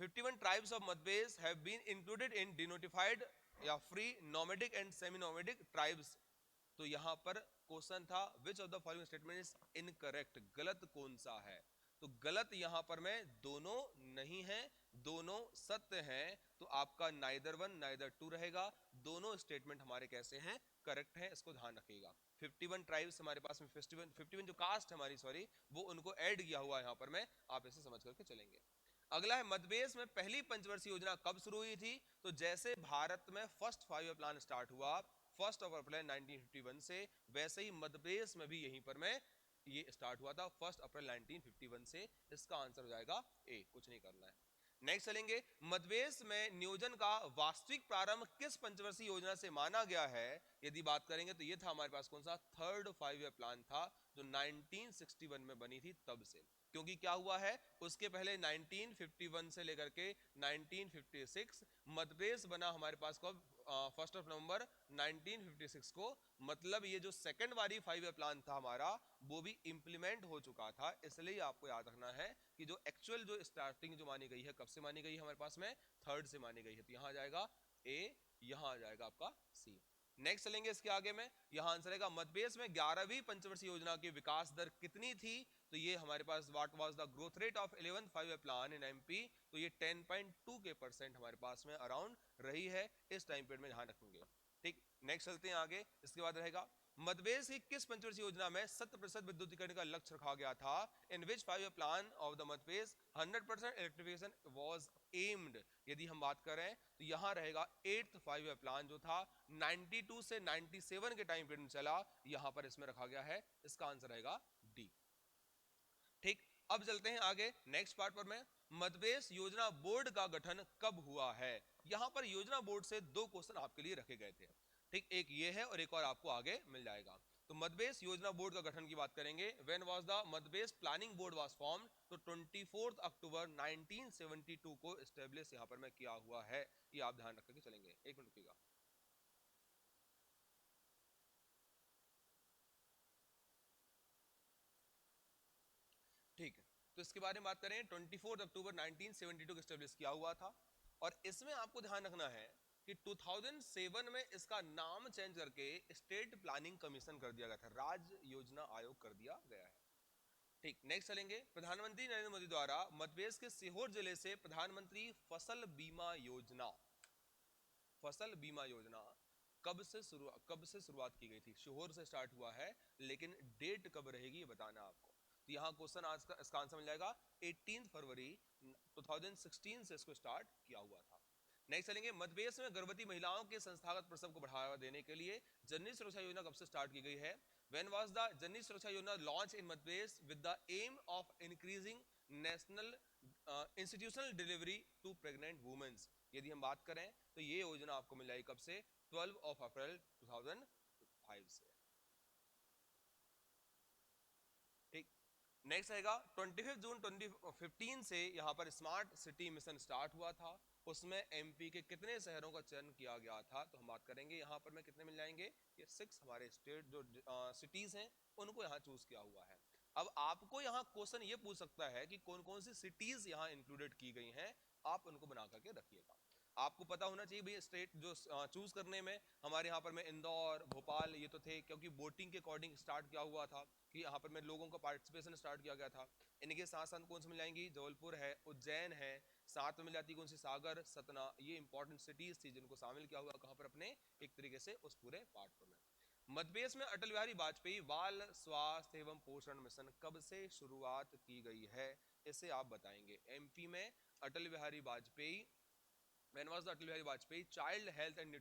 51 tribes of Madhya Pradesh have been included in denotified या free nomadic and semi-nomadic tribes. तो यहां पर क्वेश्चन था which of the following statement is incorrect, गलत कौन सा है? तो गलत यहां पर में दोनों नहीं है, दोनों सत्य हैं। तो आपका neither 1 neither 2 रहेगा। दोनों स्टेटमेंट हमारे कैसे हैं, करेक्ट है, इसको ध्यान रखिएगा। 51 ट्राइब्स हमारे पास में 51 जो कास्ट है हमारी, सॉरी, वो उनको ऐड किया हुआ है यहाँ पर में, आप ऐसे समझ करके चलेंगे। अगला है मध्यप्रदेश में पहली पंचवर्षीय योजना कब शुरू हुई थी? तो जैसे भारत में फर्स्ट 5 ईयर प्लान स्टार्ट हुआ 1 अप्रैल 1951 से, वैसे ही मध्यप्रदेश में भी यहीं पर में ये स्टार्ट हुआ था 1 अप्रैल 1951 से। इसका आंसर हो जाएगा ए, कुछ नहीं करना है। नेक्स्ट चलेंगे, मध्यप्रदेश में नियोजन का वास्तविक प्रारंभ किस पंचवर्षीय योजना से माना गया है? यदि बात करेंगे तो ये था हमारे पास कौन सा, 3rd 5 ईयर प्लान था, जो 1961 में बनी थी तब से। क्योंकि क्या हुआ है, उसके पहले 1951 से लेकर के 1956 मध्यप्रदेश बना हमारे पास कब, 1 नवंबर 1956 को। मतलब ये जो सेकंड वाली 5 ईयर प्लान था हमारा, वो भी इंप्लीमेंट हो चुका था। इसलिए आपको याद रखना है कि जो एक्चुअल जो स्टार्टिंग जो मानी गई है, कब से मानी गई है हमारे पास में, 3rd से मानी गई है। तो यहाँ आ जाएगा ए, यहाँ आ जाएगा आपका सी। नेक्स्ट चलेंगे इसके आगे में, यहाँ आंसर है मध्यप्रदेश में 11वीं पंचवर्षीय योजना की विकास दर कितनी थी। तो ये हमारे पास what was the growth rate of 11th 5 year plan in MP. तो ये 10.2 के % हमारे पास में अराउंड रही है इस टाइम पीरियड में, ध्यान रखेंगे। ठीक, नेक्स्ट चलते हैं आगे। इसके बाद रहेगा मध्यप्रदेश की किस पंचवर्षीय योजना में 100% विद्युतीकरण का लक्ष्य रखा गया था। इन विच 5 year plan of the Madhya Pradesh 100% electrification was aimed. यदि हम बात करें तो यहाँ रहेगा 8th 5 ईयर प्लान जो था 92 से 97 के टाइम पीरियड में चला, यहाँ पर इसमें रखा गया है। इसका आंसर रहेगा डी। ठीक, अब चलते हैं आगे नेक्स्ट पार्ट पर। मैं मध्यप्रदेश योजना बोर्ड का गठन कब हुआ है। यहां पर योजना बोर्ड से 2 क्वेश्चन आपके लिए रखे गए थे। ठीक, एक ये है और एक और आपको आगे मिल जाएगा। तो मध्यप्रदेश योजना बोर्ड का गठन की बात करेंगे, when was the Madhya Pradesh planning board was formed. तो 24 अक्टूबर 1972 को एस्टेब्लिश यहां पर मैं किया हुआ है। ये आप ध्यान रख के चलेंगे। एक मिनट रुकिएगा। ठीक है, तो इसके बारे में बात करें, 24 अक्टूबर 1972 को एस्टेब्लिश किया हुआ था। और इसमें आपको ध्यान रखना है कि 2007 में इसका नाम चेंज करके स्टेट प्लानिंग कमीशन कर दिया गया था, राज्य योजना आयोग कर दिया गया है। ठीक, नेक्स्ट चलेंगे, प्रधानमंत्री नरेंद्र मोदी द्वारा मध्यप्रदेश के सीहोर जिले से प्रधानमंत्री फसल बीमा योजना, फसल बीमा योजना कब से शुरुआत की गई थी। सीहोर से स्टार्ट हुआ है, लेकिन डेट कब रहेगी ये बताना है आपको। तो यहाँ क्वेश्चन आज का इसका आंसर मिल जाएगा 18 फरवरी 2016 से इसको स्टार्ट किया हुआ था। नेक्स्ट चलेंगे, मध्यप्रदेश में गर्भवती महिलाओं के संस्थागत प्रसव को बढ़ावा देने के लिए जननी सुरक्षा योजना कब से स्टार्ट की गई है। When was the Janani Suraksha Yojana launch in Madhya Pradesh with the aim of increasing national institutional delivery to pregnant womens. यदि हम बात करें तो ये योजना आपको मिल जाएगी कब से, 12 अप्रैल 2005 से। ठीक, नेक्स्ट आएगा 25 जून 2015 से यहाँ पर स्मार्ट सिटी मिशन स्टार्ट हुआ था। उसमें एमपी के कितने शहरों का चयन किया गया था। तो हम बात करेंगे यहाँ पर में कितने मिल जाएंगे, ये 6 हमारे स्टेट जो सिटीज हैं उनको यहाँ चूज किया हुआ है। अब आपको यहाँ क्वेश्चन ये पूछ सकता है कि कौन कौन सी सिटीज यहाँ इंक्लूडेड की गई हैं, आप उनको बना करके रखिएगा। आपको पता होना चाहिए भाई स्टेट जो चूज करने में हमारे यहाँ पर में इंदौर, भोपाल ये तो थे, क्योंकि वोटिंग के अकॉर्डिंग स्टार्ट किया हुआ था कि यहाँ पर में लोगों का पार्टिसिपेशन स्टार्ट किया गया था। इनके साथ साथ कौन सी मिल जाएंगी, जबलपुर है, उज्जैन है, साथ में मिल जाती कौन सी, सागर, सतना। ये इंपॉर्टेंट सिटीज थी जिनको शामिल किया हुआ कहाँ पर, अपने एक तरीके से उस पूरे पार्ट पर में। मध्यप्रदेश में अटल बिहारी वाजपेयी बाल स्वास्थ्य एवं पोषण मिशन कब से शुरुआत की गई है, इसे आप बताएंगे। एमपी में Atal Bihari Vajpayee, when was the Atal Bihari Vajpayee child health and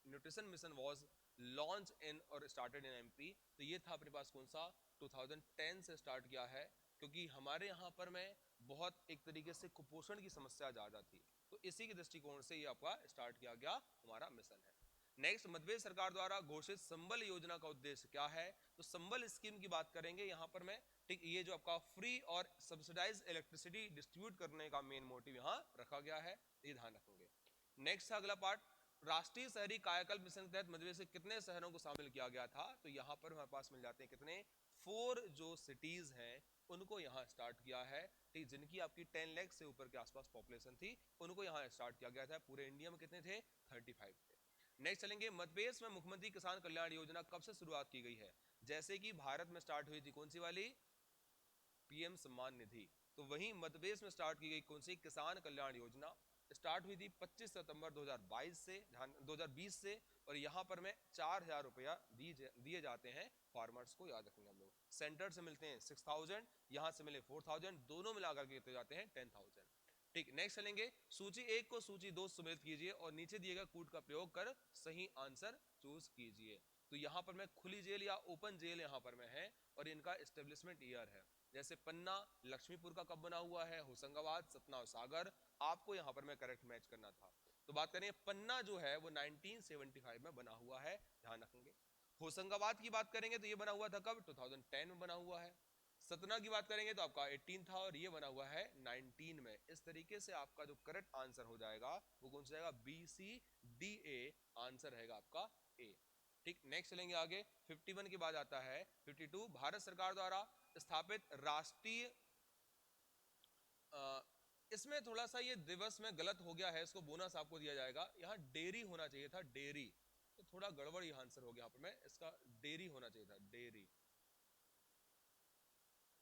nutrition mission was launched in और started in MP। तो ये था अपने पास कौन सा, 2010 से स्टार्ट किया है, क्योंकि हमारे यहाँ पर में बहुत एक तरीके से कुपोषण की समस्या ज्यादा थी। तो इसी के दृष्टिकोण से ये आपका स्टार्ट किया गया हमारा मिशन है। नेक्स्ट, मध्य प्रदेश सरकार द्वारा घोषित संबल योजना का उद्देश्य क्या है। तो संबल स्कीम की बात करेंगे यहाँ पर मैं। ठीक, ये जो आपका फ्री और सब्सिडाइज इलेक्ट्रिसिटी डिस्ट्रीब्यूट करने का मेन मोटिव यहाँ रखा गया है, ये ध्यान रखेंगे। नेक्स्ट अगला पार्ट, राष्ट्रीय शहरी कायाकल्प मिशन के तहत मध्य प्रदेश से कितने शहरों को शामिल किया गया था। तो यहाँ पर हमारे पास मिल जाते हैं कितने, 4 जो सिटीज हैं उनको यहाँ स्टार्ट किया है। ठीक, जिनकी आपकी 10 लाख से ऊपर के आसपास पॉपुलेशन थी, उनको यहाँ स्टार्ट किया गया था। पूरे इंडिया में कितने थे, 35 थे। नेक्स्ट चलेंगे, मध्य प्रदेश में मुख्यमंत्री किसान कल्याण योजना कब से शुरुआत की गई है। जैसे कि भारत में स्टार्ट हुई थी कौन सी वाली, पीएम सम्मान निधि, तो वहीं मध्य प्रदेश में स्टार्ट की गई कौन सी, किसान कल्याण योजना। स्टार्ट हुई थी 25 सितंबर 2022 से, 2020 से। और यहाँ पर में 4,000 रुपया दिए जाते हैं फार्मर्स को, याद रखेंगे हम लोग। सेंटर से मिलते हैं 6,000, यहाँ से मिले 4,000, दोनों मिलाकर के जाते हैं 10,000। ठीक, नेक्स्ट चलेंगे, सूची 1 को सूची 2 सम्मिलित कीजिए और नीचे दिए गए कूट का प्रयोग कर सही आंसर चूज कीजिए। तो यहाँ पर में खुली जेल या ओपन जेल यहाँ पर में है, और इनका एस्टेब्लिशमेंट ईयर है। जैसे पन्ना लक्ष्मीपुर का कब बना हुआ है, होशंगाबाद, सतना और सागर। आपको यहाँ पर में करेक्ट मैच करना था। तो बात करें पन्ना जो है वो 1975 में बना हुआ है, ध्यान रखेंगे। होशंगाबाद की बात करेंगे तो ये बना हुआ था कब, 2010 में बना हुआ है। सतना की बात करेंगे तो आपका 18 था और ये बना हुआ है 19 में। इस तरीके से आपका जो करेक्ट आंसर हो जाएगा वो कौन सा जाएगा, B C D A answer रहेगा आपका ए। ठीक, नेक्स्ट चलेंगे आगे। 51 के बाद आता है 52, भारत सरकार द्वारा स्थापित राष्ट्रीय, इसमें थोड़ा सा ये दिवस में गलत हो गया है, इसको बोनस आपको दिया जाएगा। यहाँ डेयरी होना चाहिए था, डेयरी, तो थोड़ा गड़बड़ ये आंसर हो गया यहाँ पर, मैं इसका डेयरी होना चाहिए था, डेयरी।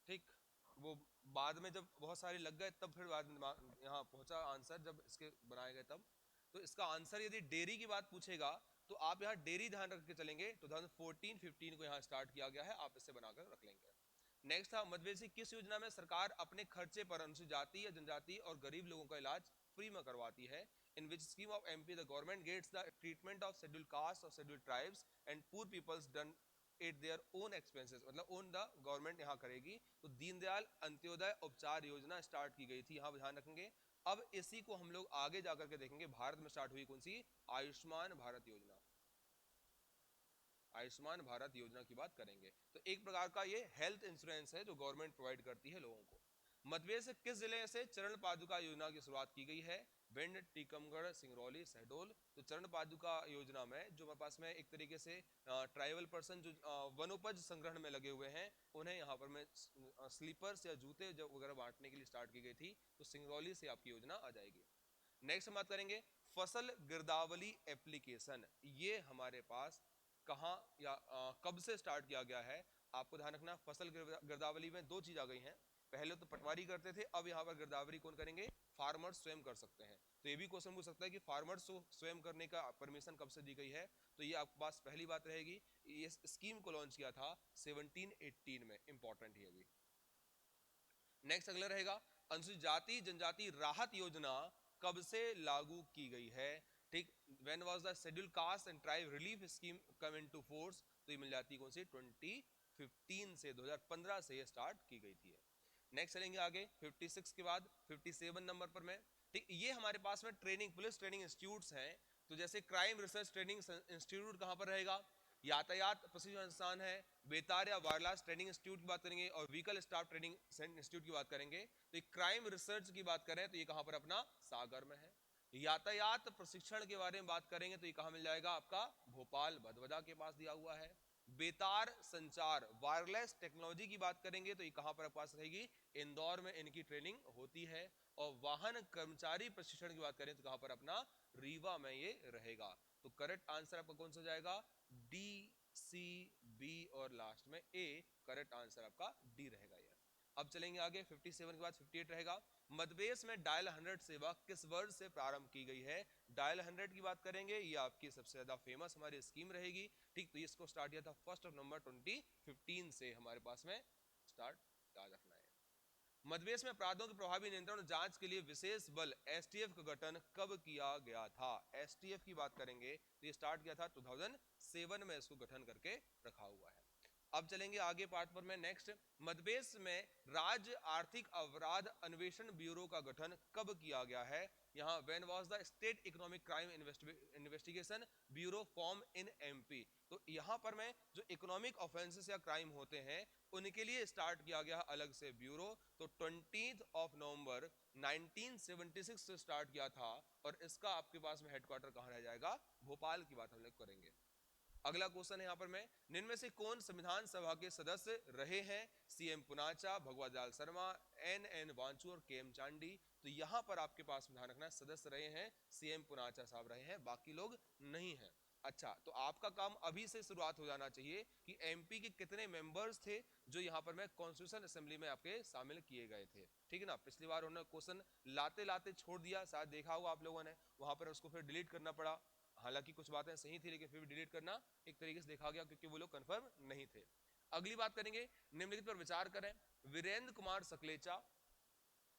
ठीक, वो बाद में जब बहुत सारे लग गए तब फिर बाद में यहाँ पहुंचा आंसर, जब इसके बनाए गए तब। तो इसका आंसर यदि डेयरी की बात पूछेगा तो आप यहाँ डेयरी ध्यान रख के चलेंगे। 2014-15 को यहाँ स्टार्ट किया गया है, आप इससे बनाकर रख लेंगे। नेक्स्ट था मध्यप्रदेश की किस योजना में सरकार अपने खर्चे पर अनुसूचित जाति या जनजाति और गरीब लोगों का इलाज फ्री में करवाती है? In which scheme of MP the government gets the treatment of scheduled caste और scheduled tribes and poor peoples done at their own expenses, मतलब ओन द गवर्नमेंट यहाँ करेगी। तो दीनदयाल अंत्योदय उपचार योजना स्टार्ट की गई थी, यहाँ ध्यान रखेंगे। अब इसी को हम लोग आगे जाकर के देखेंगे, भारत में स्टार्ट हुई कौन सी? आयुष्मान भारत योजना। आयुष्मान भारत योजना की बात करेंगे तो एक प्रकार का ये हेल्थ इंश्योरेंस है जो गवर्नमेंट प्रोवाइड करती है लोगों को। मध्यप्रदेश से किस जिले से चरण पादुका योजना की शुरुआत की गई है? भिंड, टीकमगढ़, सिंगरौली, शहडोल। तो चरण पादुका योजना में जो हमारे पास में एक तरीके से ट्राइबल पर्सन जो वनोपज संग्रहण में लगे हुए हैं, उन्हें यहाँ पर में स्लीपर्स या जूते जो वगैरह बांटने के लिए स्टार्ट की गई थी, तो सिंगरौली से आपकी योजना आ जाएगी। नेक्स्ट हम बात करेंगे फसल गिरदावली एप्लीकेशन, ये हमारे पास कहाँ या कब से स्टार्ट किया गया है? आपको ध्यान रखना, फसल गिरदावली में दो चीज आ गई हैं। पहले तो पटवारी करते थे, अब यहाँ पर गिरदावरी कौन करेंगे? फार्मर्स स्वयं कर सकते हैं। तो ये भी क्वेश्चन पूछ सकता है कि फार्मर्स को स्वयं करने का परमिशन कब से दी गई है? तो ये आपके पास पहली बात रहेगी, ये स्कीम को लॉन्च किया था 1718 में, इंपॉर्टेंट है अभी। नेक्स्ट अगला रहेगा अनुसूचित जाति जनजाति राहत योजना कब से लागू की गई है? ठीक, when was the scheduled caste and tribe relief scheme come into force? तो ये मिल जाती है कौन सी? 2015 से, 2015 से ये स्टार्ट की गई थी। नेक्स्ट चलेंगे आगे 56 के बाद 57 नंबर पर में। ठीक, ये हमारे पास में ट्रेनिंग, पुलिस ट्रेनिंग इंस्टीट्यूट्स हैं। तो जैसे क्राइम रिसर्च ट्रेनिंग इंस्टीट्यूट कहां पर रहेगा? यातायात प्रशिक्षण संस्थान है, बेतार या वायरलेस ट्रेनिंग इंस्टीट्यूट की बात करेंगे, और व्हीकल स्टाफ ट्रेनिंग इंस्टीट्यूट की बात करेंगे। तो क्राइम रिसर्च की बात करें तो ये कहां पर? अपना सागर में है। यातायात प्रशिक्षण के बारे में बात करेंगे तो ये कहां मिल जाएगा? आपका भोपाल भदभदा के पास दिया हुआ है। बेतार संचार वायरलेस टेक्नोलॉजी की बात करेंगे तो ये कहां पर पास रहेगी? इंदौर में इनकी ट्रेनिंग होती है। और वाहन कर्मचारी प्रशिक्षण की बात करें तो कहां पर? अपना रीवा में ये रहेगा। तो करेक्ट आंसर आपका कौन सा हो जाएगा? डी, सी, बी और लास्ट में ए, करेक्ट आंसर आपका डी रहेगा ये। अब चलेंगे आगे 57 के बाद 58 रहेगा। मध्यप्रदेश में डायल 100 सेवा किस वर्ष से प्रारंभ की गई है? डायल 100 की बात करेंगे, ये आपकी सबसे ज्यादा फेमस हमारी स्कीम रहेगी। ठीक, तो इसको स्टार्ट किया था 1 नवंबर 2015 से हमारे पास में स्टार्ट याद रखना है। मध्यप्रदेश में अपराधों के प्रभावी नियंत्रण और जांच के लिए विशेष बल एसटीएफ का गठन कब किया गया था? एसटीएफ की बात करेंगे तो ये स्टार्ट किया था 2007 में, इसको गठन करके रखा हुआ है। अब चलेंगे आगे पार्ट पर में। नेक्स्ट, मध्यप्रदेश में राज्य आर्थिक अपराध अन्वेषण ब्यूरो का गठन कब किया गया है? यहाँ when was the state economic crime investigation bureau form in MP? तो यहाँ पर में जो इकोनॉमिक ऑफेंसेस या क्राइम होते हैं उनके लिए स्टार्ट किया गया अलग से ब्यूरो। तो 20 नवंबर 1976 से स्टार्ट किया था, और इसका आपके पास में हेडक्वार्टर कहाँ रह जाएगा? भोपाल की बात हम लोग करेंगे। अगला क्वेश्चन है यहाँ पर मैं, निम्न में से कौन संविधान सभा के सदस्य रहे हैं? सीएम पुनाचा, भगवत लाल शर्मा, एन वांचू और केएम चांडी। तो यहाँ पर आपके पास ध्यान रखना, सदस्य रहे हैं सीएम पुनाचा साहब रहे हैं, बाकी लोग नहीं है। अच्छा, तो आपका काम अभी से शुरुआत हो जाना चाहिए कि एमपी के कितने मेंबर्स थे जो यहाँ पर मैं कॉन्स्टिट्यूशन असेंबली में आपके शामिल किए गए थे। ठीक है ना, पिछली बार उन्होंने क्वेश्चन लाते लाते छोड़ दिया, शायद देखा होगा आप लोगों ने, वहां पर उसको फिर डिलीट करना पड़ा। हालांकि कुछ बातें सही थी लेकिन फिर भी डिलीट करना एक तरीके से देखा गया क्योंकि वो लोग कंफर्म नहीं थे। अगली बात करेंगे, निम्नलिखित पर विचार करें। वीरेंद्र कुमार सकलेचा,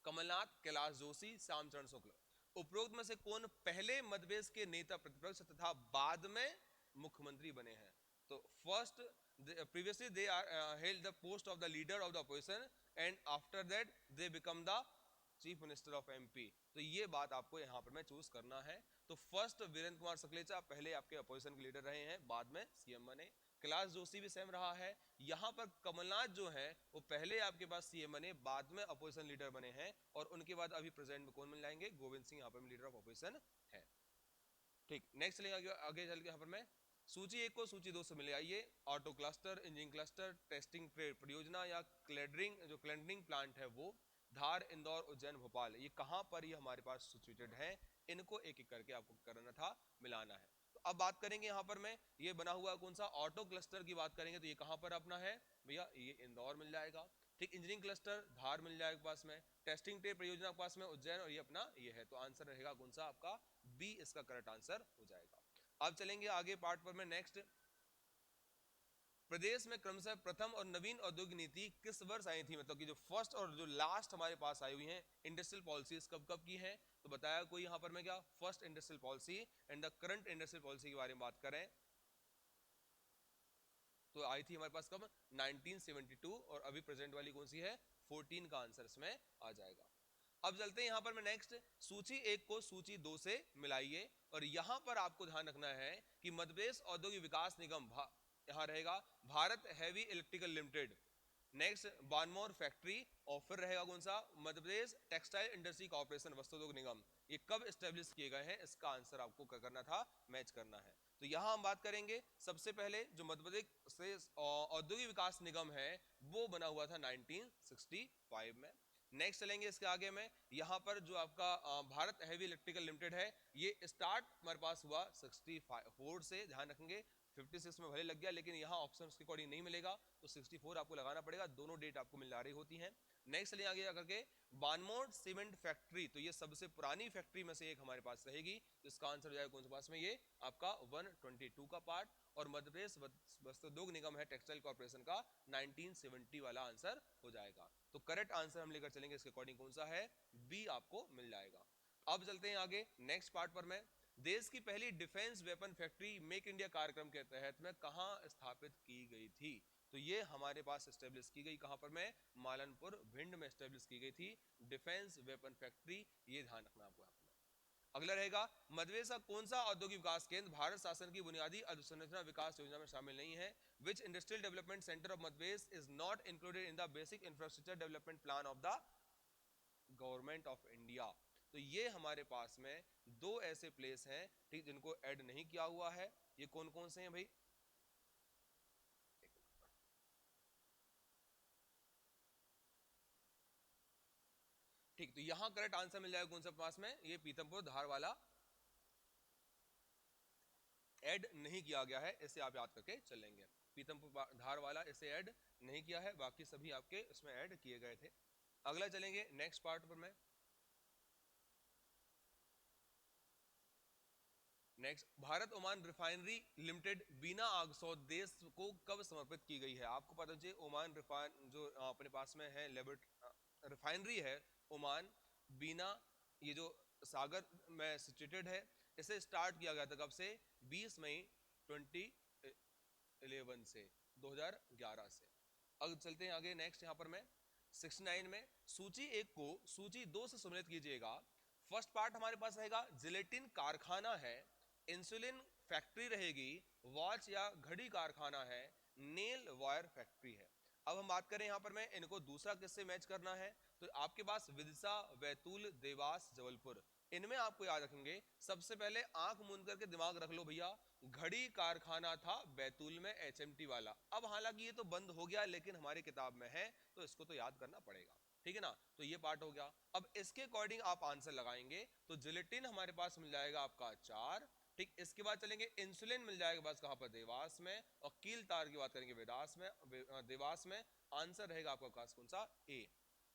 कमलनाथ, कैलाश जोशी, श्यामचरण शुक्ल, उपरोक्त में से कौन पहले मध्यप्रदेश के नेता प्रतिपक्ष तथा बाद में मुख्यमंत्री बने हैं? तो first, previously they are held the post of the leader of the opposition and after that they become the chief minister of MP. तो ये बात आपको यहाँ पर में चूज करना है। तो फर्स्ट वीरेंद्र कुमार सकलेचा पहले आपके अपोजिशन के लीडर रहे हैं, बाद में सीएम बने। कैलाश जोशी भी सेम रहा है। यहाँ पर कमलनाथ जो है वो पहले आपके पास सीएम बने, बाद में अपोजिशन लीडर बने हैं, और उनके बाद अभी प्रेजेंट में कौन मिल जाएंगे? गोविंद सिंह यहाँ पर लीडर ऑफ अपोजिशन है। ठीक, नेक्स्ट चलिए आगे, आगे चल के यहाँ पर मैं सूची 1 को सूची 2 से मिले आइए। Auto cluster, engineering cluster, testing trade परियोजना या क्लेडरिंग जो क्लेंडरिंग प्लांट है वो धार, इंदौर, उज्जैन, भोपाल, ये कहाँ पर ये हमारे पास सिचुएटेड है, इनको एक एक करके आपको करना था, मिलाना है। तो अब बात करेंगे यहाँ पर मैं ये बना हुआ कौन सा ऑटो क्लस्टर की बात करेंगे तो ये कहाँ पर अपना है भैया, ये इंदौर मिल जाएगा। ठीक, इंजीनियरिंग क्लस्टर धार मिल जाएगा पास में, टेस्टिंग ट्रेड परियोजना के पास में उज्जैन, और ये अपना ये है, तो आंसर रहेगा कौन सा आपका बी, इसका करेक्ट आंसर हो जाएगा। अब चलेंगे आगे पार्ट पर में नेक्स्ट। प्रदेश में क्रमशः प्रथम और नवीन औद्योगिक नीति किस वर्ष आई थी, मतलब कि जो फर्स्ट और जो लास्ट हमारे पास आई हुई है इंडस्ट्रियल पॉलिसीज कब कब की है, तो बताया कोई यहाँ पर मैं क्या, first industrial policy and the current industrial policy के बारे में बात करें तो आई थी हमारे पास कब, 1972, और अभी प्रेजेंट वाली कौन सी है, 14 का आंसर इसमें आ जाएगा। अब चलते हैं यहां पर मैं नेक्स्ट, सूची 1 को सूची 2 से मिलाइए, और यहां पर आपको ध्यान रखना है कि मध्य प्रदेश औद्योगिक विकास निगम यहां रहेगा Bharat heavy electrical limited, next Banmore factory, और फिर रहेगा कौन सा, Madhya Pradesh textile industry corporation वस्त्रोद्योग निगम, ये कब स्टेब्लिश किए गए हैं, इसका आंसर आपको क्या करना था, मैच करना है। तो यहां हम बात करेंगे सबसे पहले जो मध्य प्रदेश से औद्योगिक विकास निगम है वो बना हुआ था 1965 में। नेक्स्ट चलेंगे इसके आगे में, यहाँ पर जो आपका भारत हैवी इलेक्ट्रिकल लिमिटेड है ये स्टार्ट हमारे पास हुआ 64 से, ध्यान रखेंगे 56 में भले लग गया लेकिन यहाँ ऑप्शन के अकॉर्डिंग नहीं मिलेगा, तो 64 आपको लगाना पड़ेगा, दोनों डेट आपको मिल रही होती हैं। नेक्स्ट चलिए आगे करके बानमोड सीमेंट फैक्ट्री, तो ये सबसे पुरानी फैक्ट्री में से एक हमारे पास रहेगी, तो इसका आंसर हो जाएगा कौन से पास में, ये आपका 122 का पार्ट, और मध्य प्रदेश वस्त्रोद्योग निगम है टेक्सटाइल कॉर्पोरेशन का 1970 वाला आंसर हो जाएगा। तो करेक्ट आंसर हम लेकर चलेंगे इसके अकॉर्डिंग कौन सा है, बी आपको मिल जाएगा। अब चलते हैं आगे नेक्स्ट पार्ट पर मैं, देश की पहली defence weapon factory make India कार्यक्रम के तहत में कहां स्थापित की गई थी, तो ये हमारे पास स्टेब्लिश की गई कहां पर में, मालनपुर भिंड में स्टेब्लिश की गई थी डिफेंस वेपन फैक्ट्री, ये ध्यान रखना आपको। अगला रहेगा मध्यप्रदेश का कौन सा औद्योगिक विकास केंद्र भारत शासन की बुनियादी अधोसंरचना विकास योजना में शामिल नहीं है, which industrial development centre of Madhya Pradesh is not included in the basic infrastructure development plan of the government of India. तो ये हमारे पास में दो ऐसे प्लेस हैं ठीक जिनको ऐड नहीं किया हुआ है, ये कौन कौन से हैं भाई, ठीक, तो यहां करेक्ट आंसर मिल जाएगा कौन सा पास में, ये पीतमपुर धार वाला ऐड नहीं किया गया है, इसे आप याद करके चलेंगे, पीतमपुर धार वाला इसे ऐड नहीं किया है, बाकी सभी आपके इसमें ऐड किए गए थे। अगला चलेंगे नेक्स्ट पार्ट पर मैं, next Bharat Oman refinery limited Bina आगसौ देश को कब समर्पित की गई है, आपको पता चाहिए ओमान रिफाइन जो अपने पास में है रिफाइनरी है ओमान बीना, ये जो सागर में सिचुएटेड है, इसे स्टार्ट किया गया था कब से, 20 मई 2011 से, 2011 से। अब चलते हैं आगे नेक्स्ट यहाँ पर मैं 69 में, सूची 1 को सूची 2 से सम्मिलित कीजिएगा। फर्स्ट पार्ट हमारे पास रहेगा जिलेटिन कारखाना है, इंसुलिन फैक्ट्री रहेगी, वॉच या घड़ी कारखाना है, नेल वायर फैक्ट्री है। अब हम बात करें यहाँ पर मैं इनको दूसरा किससे मैच करना है, तो आपके पास विदिशा, बैतूल, देवास, जबलपुर, इनमें आपको याद रखेंगे सबसे पहले आंख मूंद करके दिमाग रख लो भैया, घड़ी कारखाना था बैतूल में एचएमटी वाला, अब हालांकि ये तो बंद हो गया लेकिन हमारी किताब में है तो इसको तो याद करना पड़ेगा, ठीक है ना, तो ये पार्ट हो गया। अब इसके अकॉर्डिंग आप आंसर लगाएंगे तो जिलेटिन हमारे पास मिल जाएगा आपका 4, ठीक, इसके बाद चलेंगे इंसुलिन मिल जाएगा बस कहां पर, देवास में, और कील तार की बात करेंगे वेदास में, देवास में, आंसर रहेगा आपका कौन सा, ए।